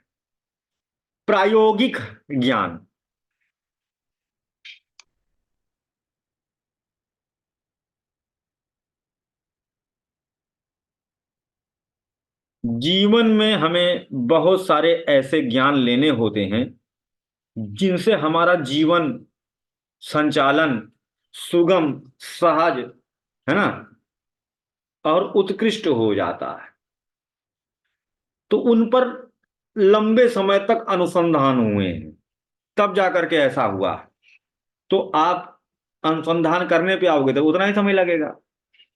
प्रायोगिक ज्ञान। जीवन में हमें बहुत सारे ऐसे ज्ञान लेने होते हैं जिनसे हमारा जीवन संचालन सुगम, सहज, है ना, और उत्कृष्ट हो जाता है। तो उन पर लंबे समय तक अनुसंधान हुए हैं, तब जाकर के ऐसा हुआ। तो आप अनुसंधान करने पे आओगे तो उतना ही समय लगेगा,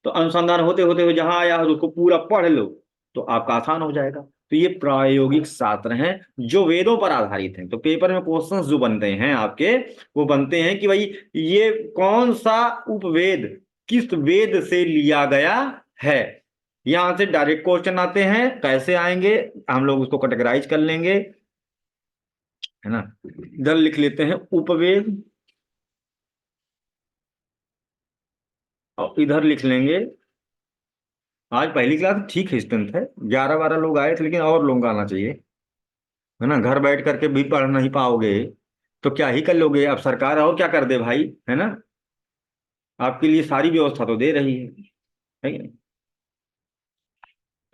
तो अनुसंधान होते होते हुए जहां आया हो तो उसको पूरा पढ़ लो तो आपका आसान हो जाएगा। तो ये प्रायोगिक शास्त्र हैं जो वेदों पर आधारित हैं। तो पेपर में क्वेश्चंस जो बनते हैं आपके, वो बनते हैं कि भाई ये कौन सा उपवेद किस वेद से लिया गया है। यहां से डायरेक्ट क्वेश्चन आते हैं, कैसे आएंगे हम लोग उसको कैटेगराइज कर लेंगे, है ना। इधर लिख लेते हैं उपवेद, और इधर लिख लेंगे, आज पहली क्लास ठीक है, स्ट्रेंथ है, 11-12 लोग आए थे, लेकिन और लोग आना चाहिए, है ना। घर बैठ करके भी पढ़ नहीं पाओगे तो क्या ही कर लोगे, अब सरकार और क्या कर दे भाई, है ना। आपके लिए सारी व्यवस्था तो दे रही है कि नहीं?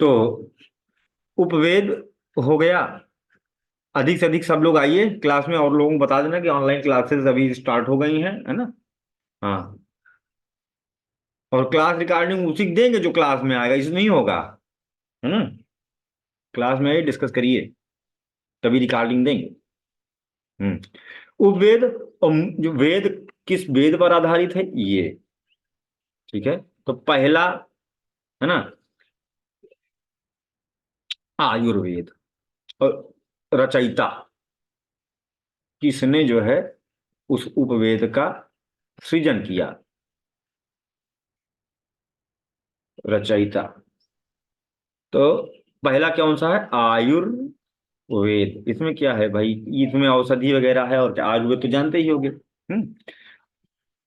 तो उपवेद हो गया। अधिक से अधिक सब लोग आइए क्लास में, और लोगों को बता देना कि ऑनलाइन क्लासेस अभी स्टार्ट हो गई हैं, है ना। हाँ, और क्लास रिकॉर्डिंग उसी को देंगे जो क्लास में आएगा, इसमें नहीं होगा, है ना। क्लास में आइए, डिस्कस करिए, तभी रिकॉर्डिंग देंगे। उपवेद, जो वेद किस वेद पर आधारित है ये, ठीक है। तो पहला, है ना, आयुर्वेद। और रचयिता किसने जो है उस उपवेद का सृजन किया, रचयिता। तो पहला कौन सा है, आयुर्वेद। इसमें क्या है भाई, इसमें औषधि वगैरह है, और क्या आयुर्वेद तो जानते ही होंगे।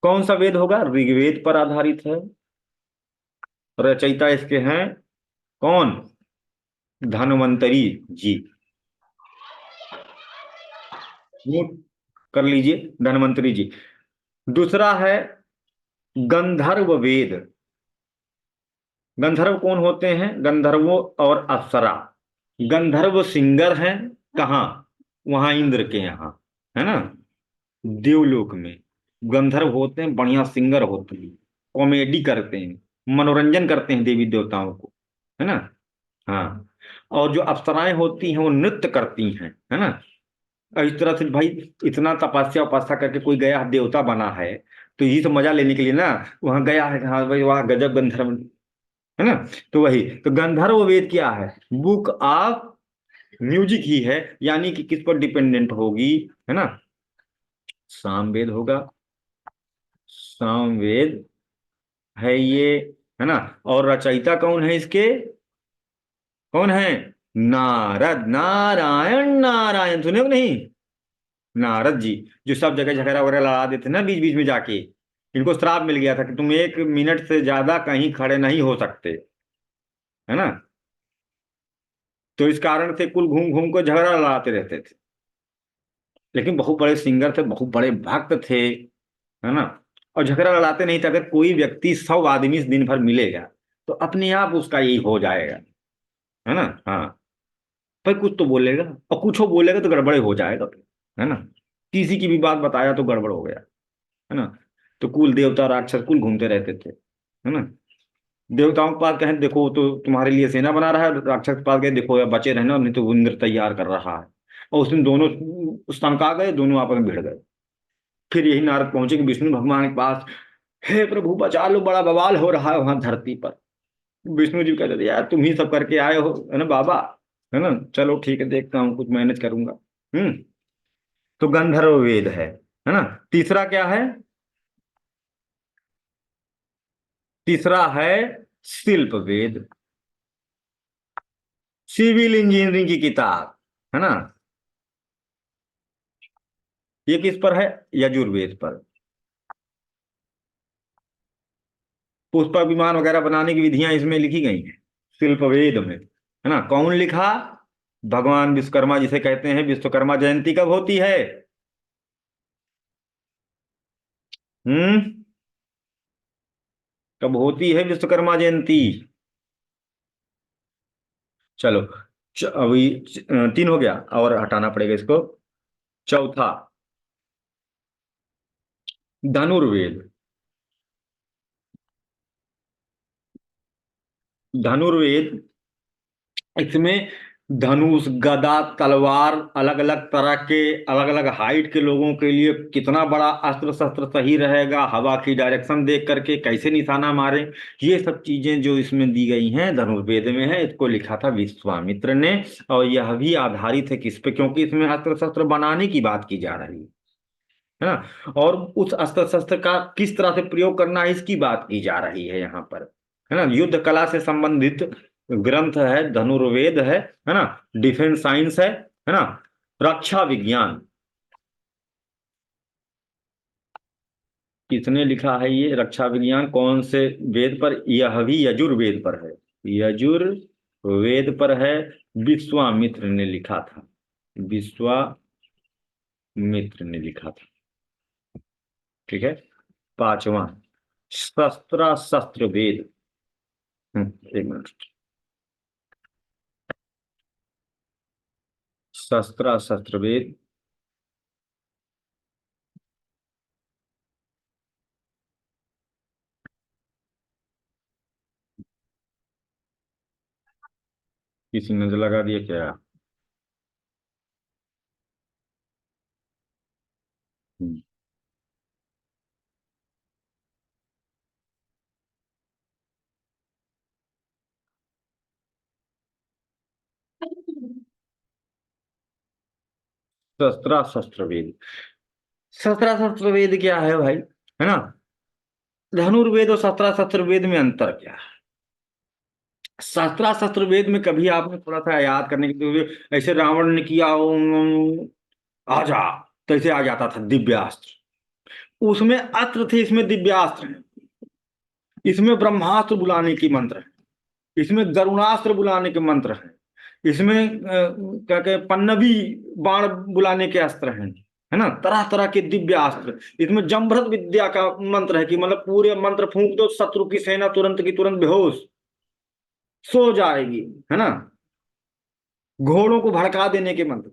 कौन सा वेद होगा, ऋग्वेद पर आधारित है। रचयिता इसके हैं कौन, धन्वंतरी जी। नोट कर लीजिए, धन्वंतरी जी। दूसरा है गंधर्व वेद। गंधर्व कौन होते हैं, गंधर्वों और अप्सरा। गंधर्व सिंगर हैं कहाँ, वहां इंद्र के यहाँ, है ना, देवलोक में। गंधर्व होते हैं, बढ़िया सिंगर होते हैं, कॉमेडी करते हैं, मनोरंजन करते हैं देवी देवताओं को, है ना। हाँ, और जो अप्सराएं होती हैं वो नृत्य करती हैं, है ना। और इस तरह से भाई, इतना तपस्या उपासना करके कोई गया देवता बना है, तो यही तो मजा लेने के लिए ना वहां गया है। हाँ भाई, वहां गजब गंधर्व, है ना। तो वही तो गंधर्व वेद क्या है, बुक ऑफ म्यूजिक ही है, यानी कि किस पर डिपेंडेंट होगी, है ना, सामवेद होगा। सामवेद है ये, है ना। और रचयिता कौन है इसके, कौन है, नारद, नारायण नारायण, सुने हो नहीं, नारद जी, जो सब जगह झगड़ा वगैरह लड़ा देते ना बीच बीच में जाके। इनको श्राप मिल गया था कि तुम 1 मिनट से ज्यादा कहीं खड़े नहीं हो सकते, है ना। तो इस कारण से कुल घूम घूम कर झगड़ा लड़ाते रहते थे। लेकिन बहुत बड़े सिंगर थे, बहुत बड़े भक्त थे, है ना। और झगड़ा लड़ाते नहीं थे। अगर कोई व्यक्ति 100 आदमी से दिन भर मिलेगा तो अपने आप उसका यही हो जाएगा, है ना। हाँ, भाई कुछ तो बोलेगा, और कुछ हो बोलेगा तो गड़बड़े हो जाएगा फिर, है ना। किसी की भी बात बताया तो गड़बड़ हो गया, है ना। तो कुल देवता राक्षस कुल घूमते रहते थे, है ना। देवताओं के पास कहें देखो तो तुम्हारे लिए सेना बना रहा है, राक्षस के पास गए देखो या बचे रहना, नहीं तो वो इंद्र तैयार कर रहा है। और उसमें दोनों शंका गए, दोनों आपस में भिड़ गए। फिर यही नारद पहुंचे कि विष्णु भगवान के पास, हे प्रभु बचा लो, बड़ा बवाल हो रहा है वहां धरती पर। विष्णु जी कहते थे यार तुम ही सब करके आए हो, है ना बाबा, है ना, चलो ठीक है, देखता हूँ कुछ मैनेज करूंगा। हम्म। तो गंधर्व वेद है ना। तीसरा क्या है, तीसरा है शिल्प वेद, सिविल इंजीनियरिंग की किताब, है ना। ये किस पर है, यजुर्वेद पर। पुष्पक विमान वगैरह बनाने की विधियां इसमें लिखी गई हैं, शिल्प वेद में, है ना। कौन लिखा, भगवान विश्वकर्मा, जिसे कहते हैं विश्वकर्मा जयंती कब होती है, हम्म, कब होती है विश्वकर्मा जयंती। चलो, अभी 3 हो गया, और हटाना पड़ेगा इसको। चौथा, धनुर्वेद। धनुर्वेद, इसमें धनुष गदा तलवार, अलग अलग तरह के, अलग अलग हाइट के लोगों के लिए कितना बड़ा अस्त्र शस्त्र सही रहेगा, हवा की डायरेक्शन देख करके कैसे निशाना मारे, ये सब चीजें जो इसमें दी गई हैं धनुर्वेद में है। इसको लिखा था विश्वामित्र ने। और यह भी आधारित है किस पे, क्योंकि इसमें अस्त्र शस्त्र बनाने की बात की जा रही है ना। और उस अस्त्र शस्त्र का किस तरह से प्रयोग करना है इसकी बात की जा रही है यहाँ पर, है ना। युद्ध कला से संबंधित ग्रंथ है धनुर्वेद, है ना। डिफेंस साइंस है ना। रक्षा विज्ञान, किसने लिखा है ये रक्षा विज्ञान, कौन से वेद पर, यह भी यजुर्वेद पर है, यजुर्वेद पर है। विश्वामित्र ने लिखा था, विश्वामित्र ने लिखा था, ठीक है। पांचवा, शस्त्र शस्त्र वेद। एक मिनट, शस्त्रास्त्र वेद। किसी ने लगा दिया क्या? हम्म। शस्त्रास्त्र वेद। शस्त्रास्त्र वेद क्या है भाई, है ना? धनुर्वेद और शस्त्रास्त्र वेद में अंतर क्या है? शस्त्रास्त्र वेद में कभी आपने थोड़ा सा याद करने के लिए, ऐसे रावण ने किया आजा, तैसे आ जाता था दिव्यास्त्र। उसमें अस्त्र थे, इसमें दिव्यास्त्र है। इसमें ब्रह्मास्त्र बुलाने की मंत्र है, इसमें गरुणास्त्र बुलाने के मंत्र हैं, इसमें क्या कहे पन्नवी बाण बुलाने के अस्त्र हैं, है ना? तरह तरह के दिव्य अस्त्र। इसमें जमभृत विद्या का मंत्र है कि मतलब पूरे मंत्र फूंक दो, शत्रु की सेना तुरंत की तुरंत बेहोश सो जाएगी, है ना? घोड़ों को भड़का देने के मंत्र।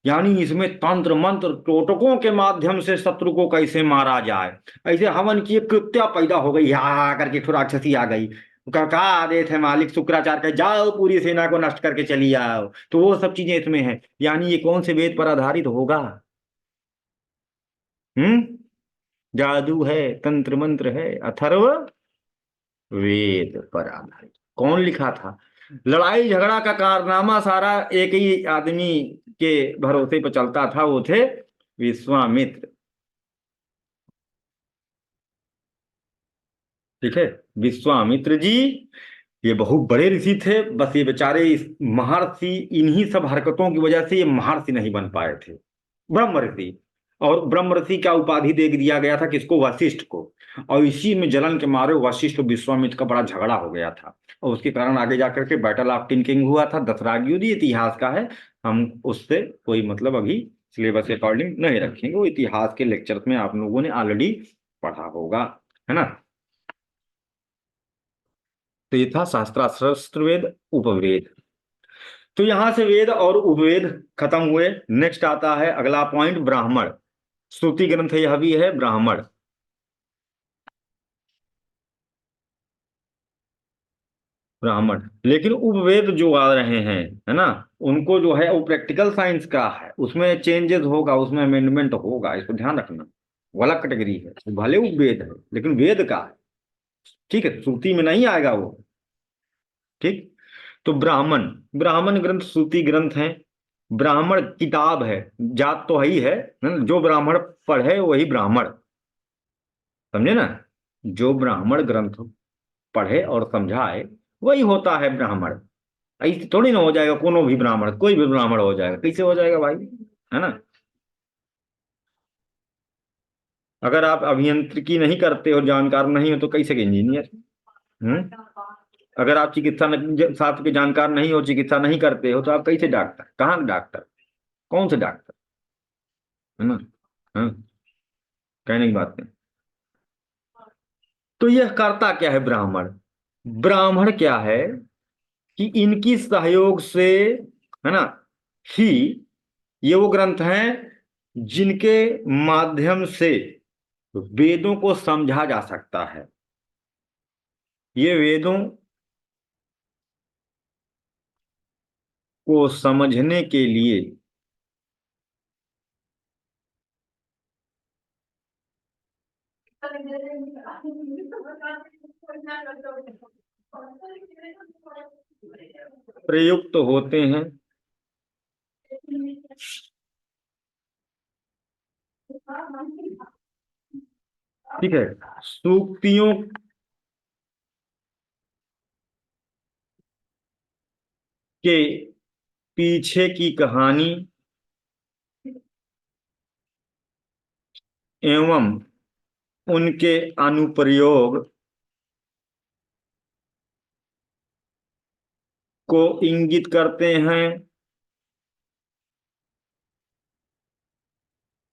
यानी इसमें तंत्र मंत्र टोटकों के माध्यम से शत्रु को कैसे मारा जाए, ऐसे हवन की एक कृत्या पैदा हो गई, हा करके एक राक्षसी आ गई। का आदेश है मालिक शुक्राचार्य का, जाओ पूरी सेना को नष्ट करके चली आओ। तो वो सब चीजें इसमें है। यानी ये कौन से वेद पर आधारित होगा? हम्म। जादू है, तंत्र मंत्र है, अथर्व वेद पर आधारित। कौन लिखा था? लड़ाई झगड़ा का कारनामा सारा एक ही आदमी के भरोसे पर चलता था, वो थे विश्वामित्र। ठीक है, विश्वामित्र जी ये बहुत बड़े ऋषि थे, बस ये बेचारे इस महर्षि, इन्हीं सब हरकतों की वजह से ये महर्षि नहीं बन पाए थे, ब्रह्म ऋषि। और ब्रह्म ऋषि का उपाधि दे दिया गया था किसको? वशिष्ठ को। और इसी में जलन के मारे वशिष्ठ और विश्वामित्र का बड़ा झगड़ा हो गया था, और उसके कारण आगे जाकर के बैटल ऑफ टिनकिंग हुआ था, दशराग युद्ध। इतिहास का है, हम उससे कोई मतलब अभी सिलेबस के अकॉर्डिंग नहीं रखेंगे, वो इतिहास के लेक्चर्स में आप लोगों ने ऑलरेडी पढ़ा होगा, है ना? तो ये था शास्त्रास्त्र वेद उपवेद। तो यहां से वेद और उपवेद खत्म हुए। नेक्स्ट आता है अगला पॉइंट, ब्राह्मण। श्रुति ग्रंथ यह भी है ब्राह्मण। ब्राह्मण, लेकिन उपवेद जो आ रहे हैं, है ना, उनको जो है वो प्रैक्टिकल साइंस का है, उसमें चेंजेस होगा, उसमें अमेंडमेंट होगा, इसको ध्यान रखना। वो अलग कैटेगरी है, भले उपवेद है लेकिन वेद का है। ठीक है, श्रुति में नहीं आएगा वो। ठीक। तो ब्राह्मण, ब्राह्मण ग्रंथ श्रुति ग्रंथ है। ब्राह्मण किताब है, जात तो ही है ना? जो ब्राह्मण पढ़े वही ब्राह्मण, समझे ना? जो ब्राह्मण ग्रंथ पढ़े और समझाए वही होता है ब्राह्मण। ऐसे थोड़ी ना हो जाएगा कोनो भी ब्राह्मण, कोई भी ब्राह्मण हो जाएगा, कैसे हो जाएगा भाई, है ना? अगर आप अभियांत्रिकी नहीं करते हो, जानकार नहीं हो, तो कैसे इंजीनियर? हम्म। अगर आप चिकित्सा शास्त्र के जानकार नहीं हो, चिकित्सा नहीं करते हो, तो आप कैसे डॉक्टर? कहाँ डॉक्टर? कौन से डॉक्टर? है ना? हाँ, कहने की बात है। तो यह करता क्या है ब्राह्मण? ब्राह्मण क्या है कि इनकी सहयोग से, है ना, ही ये वो ग्रंथ हैं जिनके माध्यम से वेदों को समझा जा सकता है। ये वेदों को समझने के लिए प्रयुक्त होते हैं। ठीक है, सूक्तियों के पीछे की कहानी एवं उनके अनुप्रयोग को इंगित करते हैं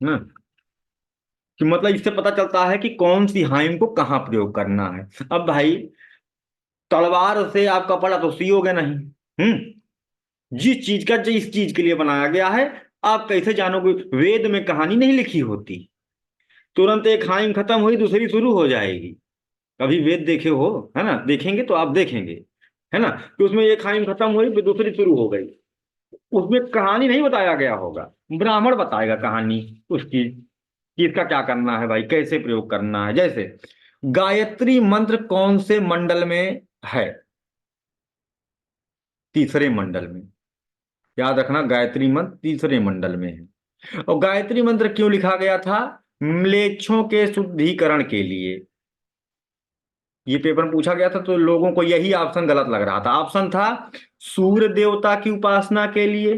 ना। कि मतलब इससे पता चलता है कि कौन सी हाइम को कहाँ प्रयोग करना है। अब भाई तलवार से आप कपड़ा तो सियोगे नहीं, हम्म, जिस चीज का जिस चीज के लिए बनाया गया है। आप कैसे जानोगे? वेद में कहानी नहीं लिखी होती, तुरंत एक हाइम खत्म हुई दूसरी शुरू हो जाएगी। कभी वेद देखे हो? है ना, देखेंगे तो आप देखेंगे, है ना, कि उसमें एक हाइम खत्म हुई फिर दूसरी शुरू हो गई। उसमें कहानी नहीं बताया गया होगा, ब्राह्मण बताएगा कहानी उसकी, कि इसका क्या करना है भाई, कैसे प्रयोग करना है। जैसे गायत्री मंत्र कौन से मंडल में है? तीसरे मंडल में। याद रखना, गायत्री मंत्र तीसरे मंडल में है। और गायत्री मंत्र क्यों लिखा गया था? म्लेच्छों के शुद्धिकरण के लिए। ये पेपर में पूछा गया था तो लोगों को यही ऑप्शन गलत लग रहा था। ऑप्शन था सूर्य देवता की उपासना के लिए,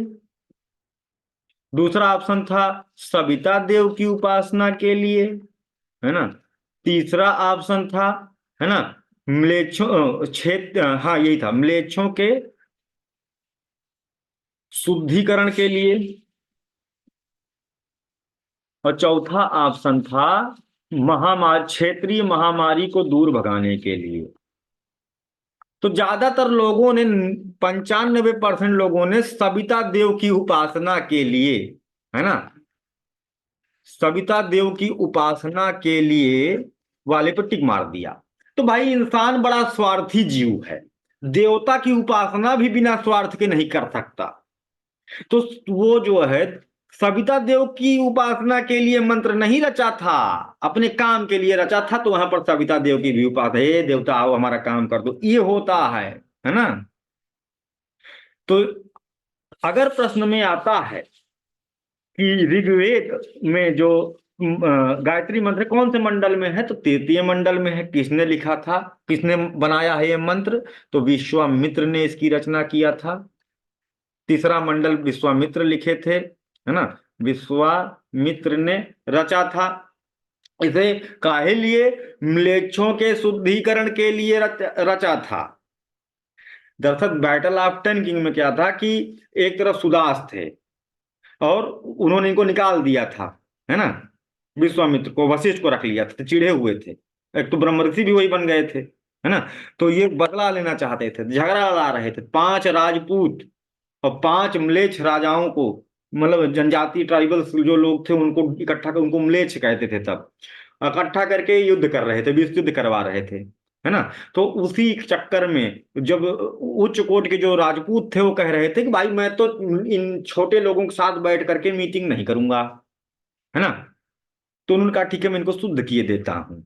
दूसरा ऑप्शन था सविता देव की उपासना के लिए, है ना, तीसरा ऑप्शन था, है ना, म्लेच्छों क्षेत्र, हाँ यही था, म्लेच्छों के शुद्धिकरण के लिए, और चौथा ऑप्शन था महामारी, क्षेत्रीय महामारी को दूर भगाने के लिए। तो ज्यादातर लोगों ने, 95% लोगों ने सविता देव की उपासना के लिए, है ना, सविता देव की उपासना के लिए वाले पर टिक मार दिया। तो भाई इंसान बड़ा स्वार्थी जीव है, देवता की उपासना भी बिना स्वार्थ के नहीं कर सकता। तो वो जो है सविता देव की उपासना के लिए मंत्र नहीं रचा था, अपने काम के लिए रचा था। तो वहां पर सविता देव की भी उपासना, हे देवता आओ हमारा काम कर दो, ये होता है ना। तो अगर प्रश्न में आता है कि ऋग्वेद में जो गायत्री मंत्र कौन से मंडल में है, तो तृतीय मंडल में है। किसने लिखा था, किसने बनाया है ये मंत्र? तो विश्वामित्र ने इसकी रचना किया था। तीसरा मंडल विश्वामित्र लिखे थे, है ना, विश्वामित्र ने रचा था। इसे काहे लिए? म्लेच्छों के शुद्धिकरण के लिए रचा था। दरअसल बैटल ऑफ टेन किंग में क्या था कि एक तरफ सुदास थे और उन्होंने इनको निकाल दिया था, है ना, विश्वामित्र को, वशिष्ठ को रख लिया था, तो चिढ़े हुए थे। एक तो ब्रह्मर्षि भी वही बन गए थे, है ना। तो ये बदला लेना चाहते थे, झगड़ा लड़ा रहे थे। 5 राजपूत और 5 म्लेच्छ राजाओं को, मतलब जनजाति ट्राइबल्स जो लोग थे उनको इकट्ठा कर, उनको म्लेच्छ कहते थे तब, इकट्ठा करके युद्ध कर रहे थे, विश्व युद्ध करवा रहे थे, है ना। तो उसी चक्कर में जब उच्च कोट के जो राजपूत थे वो कह रहे थे कि भाई मैं तो इन छोटे लोगों के साथ बैठ करके मीटिंग नहीं करूंगा, है ना। तो उन्होंने कहा ठीक है मैं इनको शुद्ध किए देता हूं।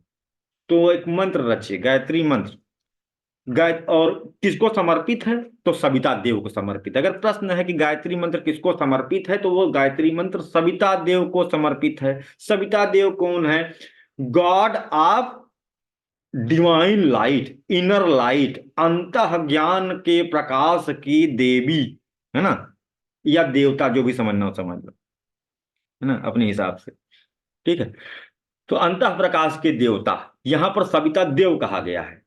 तो एक मंत्र रचे, गायत्री मंत्र। और किसको समर्पित है? तो सविता देव को समर्पित है। अगर प्रश्न है कि गायत्री मंत्र किसको समर्पित है, तो वो गायत्री मंत्र सविता देव को समर्पित है। सविता देव कौन है? God of divine light, inner light, अंतः ज्ञान के प्रकाश की देवी, है ना, या देवता, जो भी समझना हो समझ लो, है ना, अपने हिसाब से। ठीक है, तो अंतः प्रकाश के देवता यहां पर सविता देव कहा गया है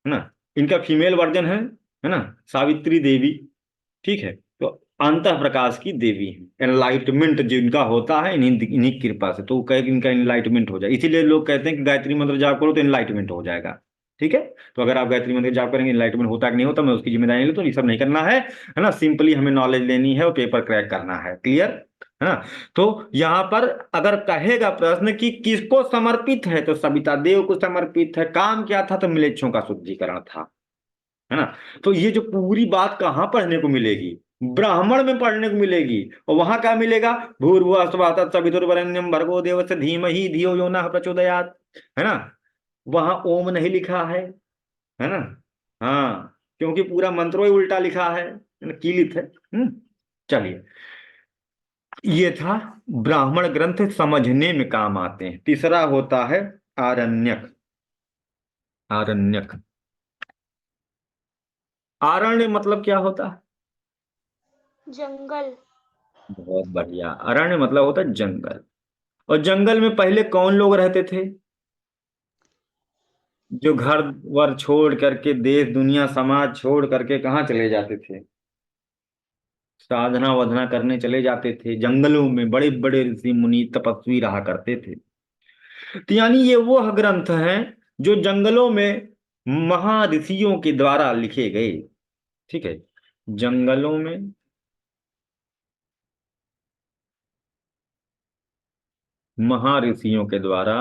ना। इनका फीमेल वर्जन है ना, सावित्री देवी। ठीक है, तो अंतः प्रकाश की देवी है। एनलाइटमेंट जिनका होता है इन्हीं इन्हीं की कृपा से, तो वो कहे कि इनका एनलाइटमेंट हो जाए, इसीलिए लोग कहते हैं कि गायत्री मंत्र जाप करो तो एनलाइटमेंट हो जाएगा। ठीक है, तो अगर आप गायत्री मंत्र जाप करेंगे, एनलाइटमेंट होता कि नहीं होता मैं उसकी जिम्मेदारी नहीं लेता, तो ये सब नहीं करना है ना। सिंपली हमें नॉलेज लेनी है और पेपर क्रैक करना है। क्लियर है ना। तो यहां पर अगर कहेगा प्रश्न कि किसको समर्पित है, तो सविता देव को समर्पित है। काम क्या था? तो म्लेच्छों का शुद्धिकरण था, है ना। तो ये जो पूरी बात कहाँ पढ़ने को मिलेगी? ब्राह्मण में पढ़ने को मिलेगी। और वहां क्या मिलेगा? भूर्भुवः स्वः तत्सवितुर्वरेण्यं भर्गो देवस्य धीमहि धियो यो नः प्रचोदयात्, है ना। वहां ओम नहीं लिखा है ना। हाँ, क्योंकि पूरा मंत्रो ही उल्टा लिखा है ना, कीलित है। चलिए, ये था ब्राह्मण ग्रंथ समझने में काम आते हैं। तीसरा होता है आरण्यक। आरण्यक, आरण्य मतलब क्या होता है? जंगल। बहुत बढ़िया, अरण्य मतलब होता है जंगल। और जंगल में पहले कौन लोग रहते थे? जो घर वर छोड़ करके, देश दुनिया समाज छोड़ करके कहाँ चले जाते थे? साधना वधना करने चले जाते थे जंगलों में। बड़े बड़े ऋषि मुनि तपस्वी रहा करते थे। तो यानी ये वो ग्रंथ हैं जो जंगलों में महा ऋषियों के द्वारा लिखे गए। ठीक है, जंगलों में महर्षियों के द्वारा।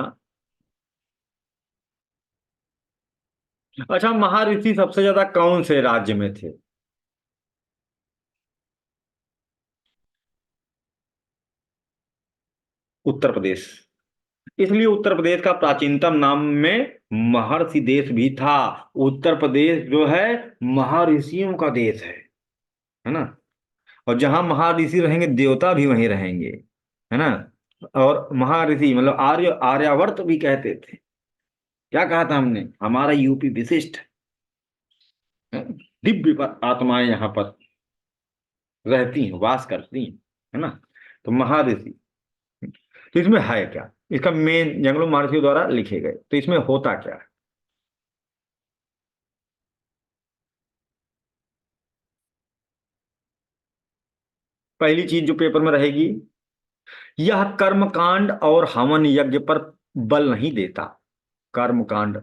अच्छा, महर्षि सबसे ज्यादा कौन से राज्य में थे? उत्तर प्रदेश। इसलिए उत्तर प्रदेश का प्राचीनतम नाम में महर्षि देश भी था। उत्तर प्रदेश जो है महर्षियों का देश है ना। और जहां महर्षि रहेंगे देवता भी वहीं रहेंगे, है ना। और महर्षि मतलब आर्यावर्त भी कहते थे। क्या कहा था हमने? हमारा यूपी विशिष्ट है। दिव्य आत्माएं यहाँ पर रहती हैं, वास करती हैं, है ना। तो महर्षि, तो इसमें है क्या? इसका मेन जंगलों महर्षियों द्वारा लिखे गए, तो इसमें होता क्या है? पहली चीज जो पेपर में रहेगी, यह कर्मकांड और हवन यज्ञ पर बल नहीं देता। कर्मकांड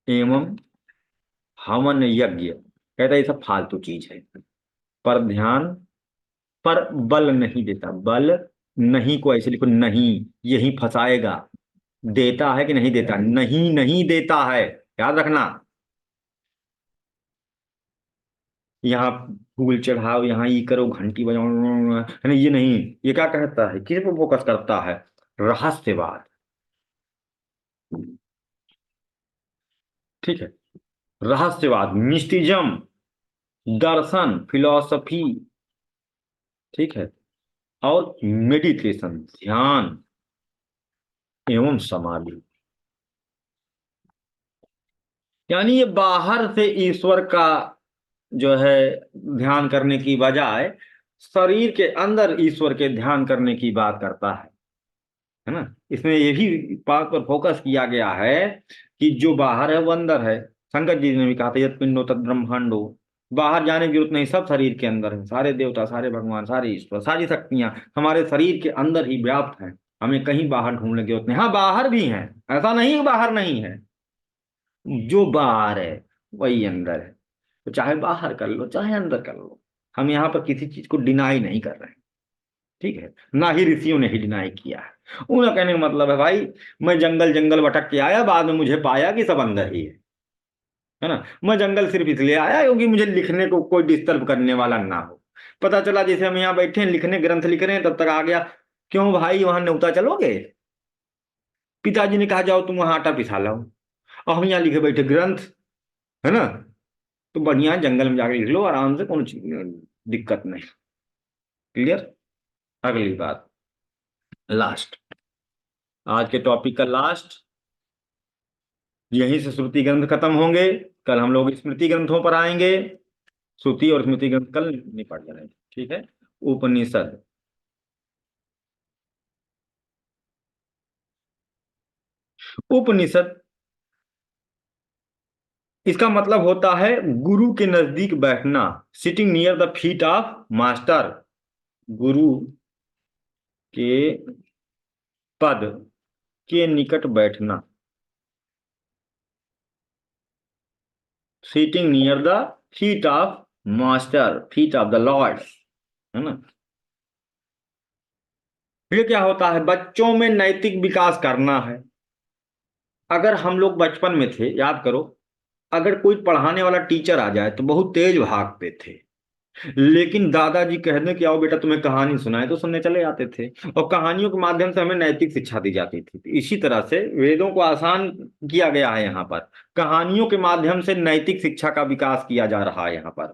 एवं हवन यज्ञ, कहता है ये सब फालतू चीज है, पर ध्यान, पर बल नहीं देता। बल नहीं को ऐसे लिखो, नहीं, यही फंसाएगा। देता है कि नहीं देता? नहीं, नहीं देता है, याद रखना। यहाँ फूल चढ़ाओ, यहाँ ये करो, घंटी बजाओ, है ना, ये नहीं। ये क्या कहता है, किस पर फोकस करता है? रहस्यवाद। ठीक है, रहस्यवाद, मिस्टिज्म, दर्शन, फिलॉसफी, ठीक है, और मेडिटेशन, ध्यान एवं समाधि। यानी ये बाहर से ईश्वर का जो है ध्यान करने की बजाय शरीर के अंदर ईश्वर के ध्यान करने की बात करता है ना। इसमें ये भी बात पर फोकस किया गया है कि जो बाहर है वो अंदर है। शंकर जी ने भी कहा था यत् पिंडो तद ब्रह्मांडो। बाहर जाने की जरूरत नहीं, सब शरीर के अंदर है। सारे देवता, सारे भगवान, सारे ईश्वर, सारी शक्तियां हमारे शरीर के अंदर ही व्याप्त है। हमें कहीं बाहर ढूंढने की जरूरत नहीं। हाँ, बाहर भी है, ऐसा नहीं है बाहर नहीं है। जो बाहर है वही अंदर है। तो चाहे बाहर कर लो चाहे अंदर कर लो, हम यहाँ पर किसी चीज को डिनाई नहीं कर रहे हैं। ठीक है, ना ही ऋषियों ने ही डिनाई किया है। उनका कहने का मतलब है भाई, मैं जंगल जंगल भटक के आया, बाद में मुझे पाया कि सब अंदर ही है ना। मैं जंगल सिर्फ इसलिए आया क्योंकि मुझे लिखने को कोई डिस्टर्ब करने वाला ना हो। पता चला जैसे हम यहाँ बैठे हैं लिखने, ग्रंथ लिख रहे हैं, तब तक आ गया, क्यों भाई वहां नेवता चलोगे? पिताजी ने कहा जाओ तुम वहां आटा पिसा लाओ, और हम यहाँ लिखे बैठे ग्रंथ, है ना। तो बढ़िया जंगल में जाकर लिख लो आराम से, कोनो दिक्कत नहीं। क्लियर? अगली बात, लास्ट, आज के टॉपिक का लास्ट, यहीं से श्रुति ग्रंथ खत्म होंगे। कल हम लोग स्मृति ग्रंथों पर आएंगे। श्रुति और स्मृति ग्रंथ कल निपट जाएंगे। ठीक है। उपनिषद, उपनिषद इसका मतलब होता है गुरु के नजदीक बैठना, sitting near the feet of master. गुरु के पद के निकट बैठना, sitting near the feet of master, feet of the Lord, है ना। फिर क्या होता है, बच्चों में नैतिक विकास करना है। अगर हम लोग बचपन में थे, याद करो, अगर कोई पढ़ाने वाला टीचर आ जाए तो बहुत तेज भागते थे, लेकिन दादाजी कह दें कि आओ बेटा तुम्हें कहानी सुनाए तो सुनने चले जाते थे। और कहानियों के माध्यम से हमें नैतिक शिक्षा दी जाती थी। तो इसी तरह से वेदों को आसान किया गया है यहाँ पर, कहानियों के माध्यम से नैतिक शिक्षा का विकास किया जा रहा है यहाँ पर।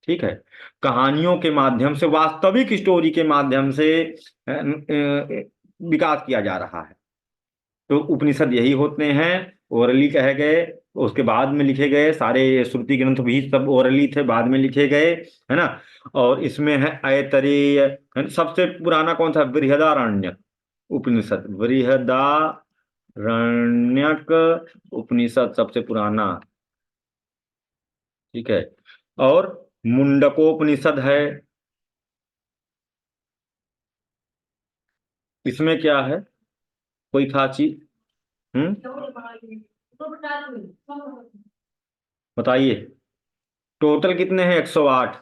ठीक है, कहानियों के माध्यम से, वास्तविक स्टोरी के माध्यम से विकास किया जा रहा है। तो उपनिषद यही होते हैं, ओरली कहे गए, उसके बाद में लिखे गए। सारे श्रुति ग्रंथ भी सब ओरली थे, बाद में लिखे गए, है ना। और इसमें है ऐतरेय, है ना? सबसे पुराना कौन सा? बृहदारण्यक उपनिषद, बृहदारण्यक उपनिषद सबसे पुराना। ठीक है। और मुंडकोपनिषद है। इसमें क्या है, कोई खास चीज? हम्म, बताइए। टोटल कितने हैं? 108।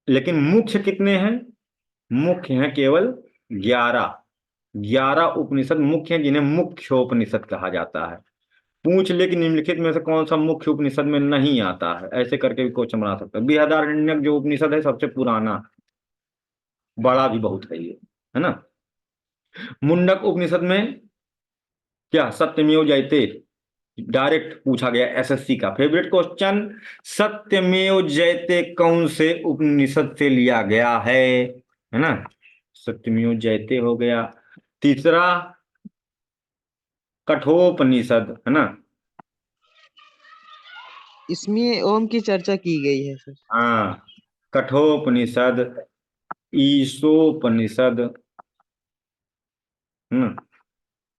लेकिन मुख्य कितने हैं? मुख्य हैं केवल 11। 11 उपनिषद मुख्य हैं, जिन्हें मुख्योपनिषद कहा जाता है। पूछ ले कि निम्नलिखित में से कौन सा मुख्य उपनिषद में नहीं आता है, ऐसे करके भी क्वेश्चन बना सकता है। बृहदारण्यक जो उपनिषद है सबसे पुराना, बड़ा भी बहुत है ये, है ना। मुंडक उपनिषद में क्या? सत्यमेव जयते, डायरेक्ट पूछा गया एसएससी का फेवरेट क्वेश्चन। सत्यमेव जयते कौन से उपनिषद से लिया गया है ना। सत्यमेव जयते हो गया। तीसरा कठोपनिषद, है ना। इसमें ओम की चर्चा की गई है सर। हाँ, कठोपनिषद, ईशोपनिषद,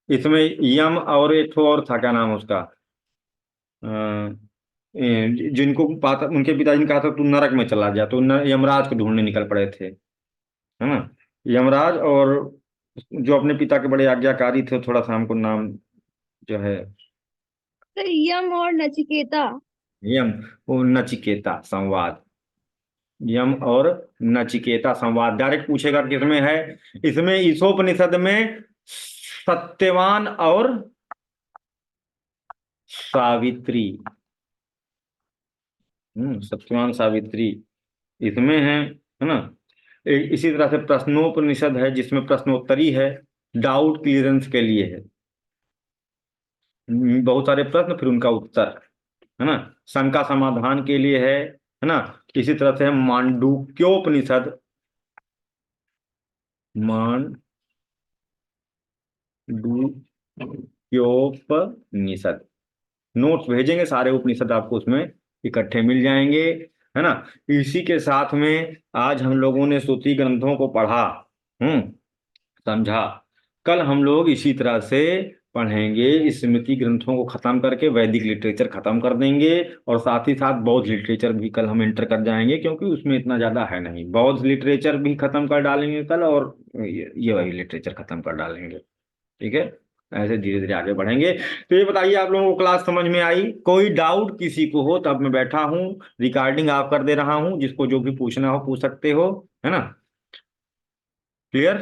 इसमें यम और एक ठो और था, क्या नाम है उसका? जिनको पाता, उनके पिताजी ने कहा था तू नरक में चला जा, तो यमराज को ढूंढने निकल पड़े थे, है ना। यमराज और जो अपने पिता के बड़े आज्ञाकारी थे, थोड़ा सा हमको नाम जो है, सर यम और नचिकेता। यम, वो नचिकेता संवाद, यम और नचिकेता संवाद डायरेक्ट पूछेगा किसमें है। इसमें ईशोपनिषद में सत्यवान और सावित्री, सत्यवान सावित्री इसमें है ना। इसी तरह से प्रश्नोपनिषद है, जिसमें प्रश्नोत्तरी है, डाउट क्लियरेंस के लिए है। बहुत सारे प्रश्न फिर उनका उत्तर, है ना। शंका समाधान के लिए है ना। इसी तरह से है मांडूक्योपनिषद, मांडूक्योपनिषद। नोट्स भेजेंगे, सारे उपनिषद आपको उसमें इकट्ठे मिल जाएंगे, है ना। इसी के साथ में आज हम लोगों ने श्रुति ग्रंथों को पढ़ा, समझा। कल हम लोग इसी तरह से पढ़ेंगे, स्मृति ग्रंथों को खत्म करके वैदिक लिटरेचर खत्म कर देंगे, और साथ ही साथ बौद्ध लिटरेचर भी कल हम एंटर कर जाएंगे, क्योंकि उसमें इतना ज्यादा है नहीं। बौद्ध लिटरेचर भी खत्म कर डालेंगे कल, और ये वही लिटरेचर खत्म कर डालेंगे, ठीक है। ऐसे धीरे धीरे आगे बढ़ेंगे। तो ये बताइए, आप लोगों को क्लास समझ में आई? कोई डाउट किसी को हो तब मैं बैठा हूँ, रिकॉर्डिंग आप कर दे रहा हूँ, जिसको जो भी पूछना हो पूछ सकते हो, है ना। क्लियर?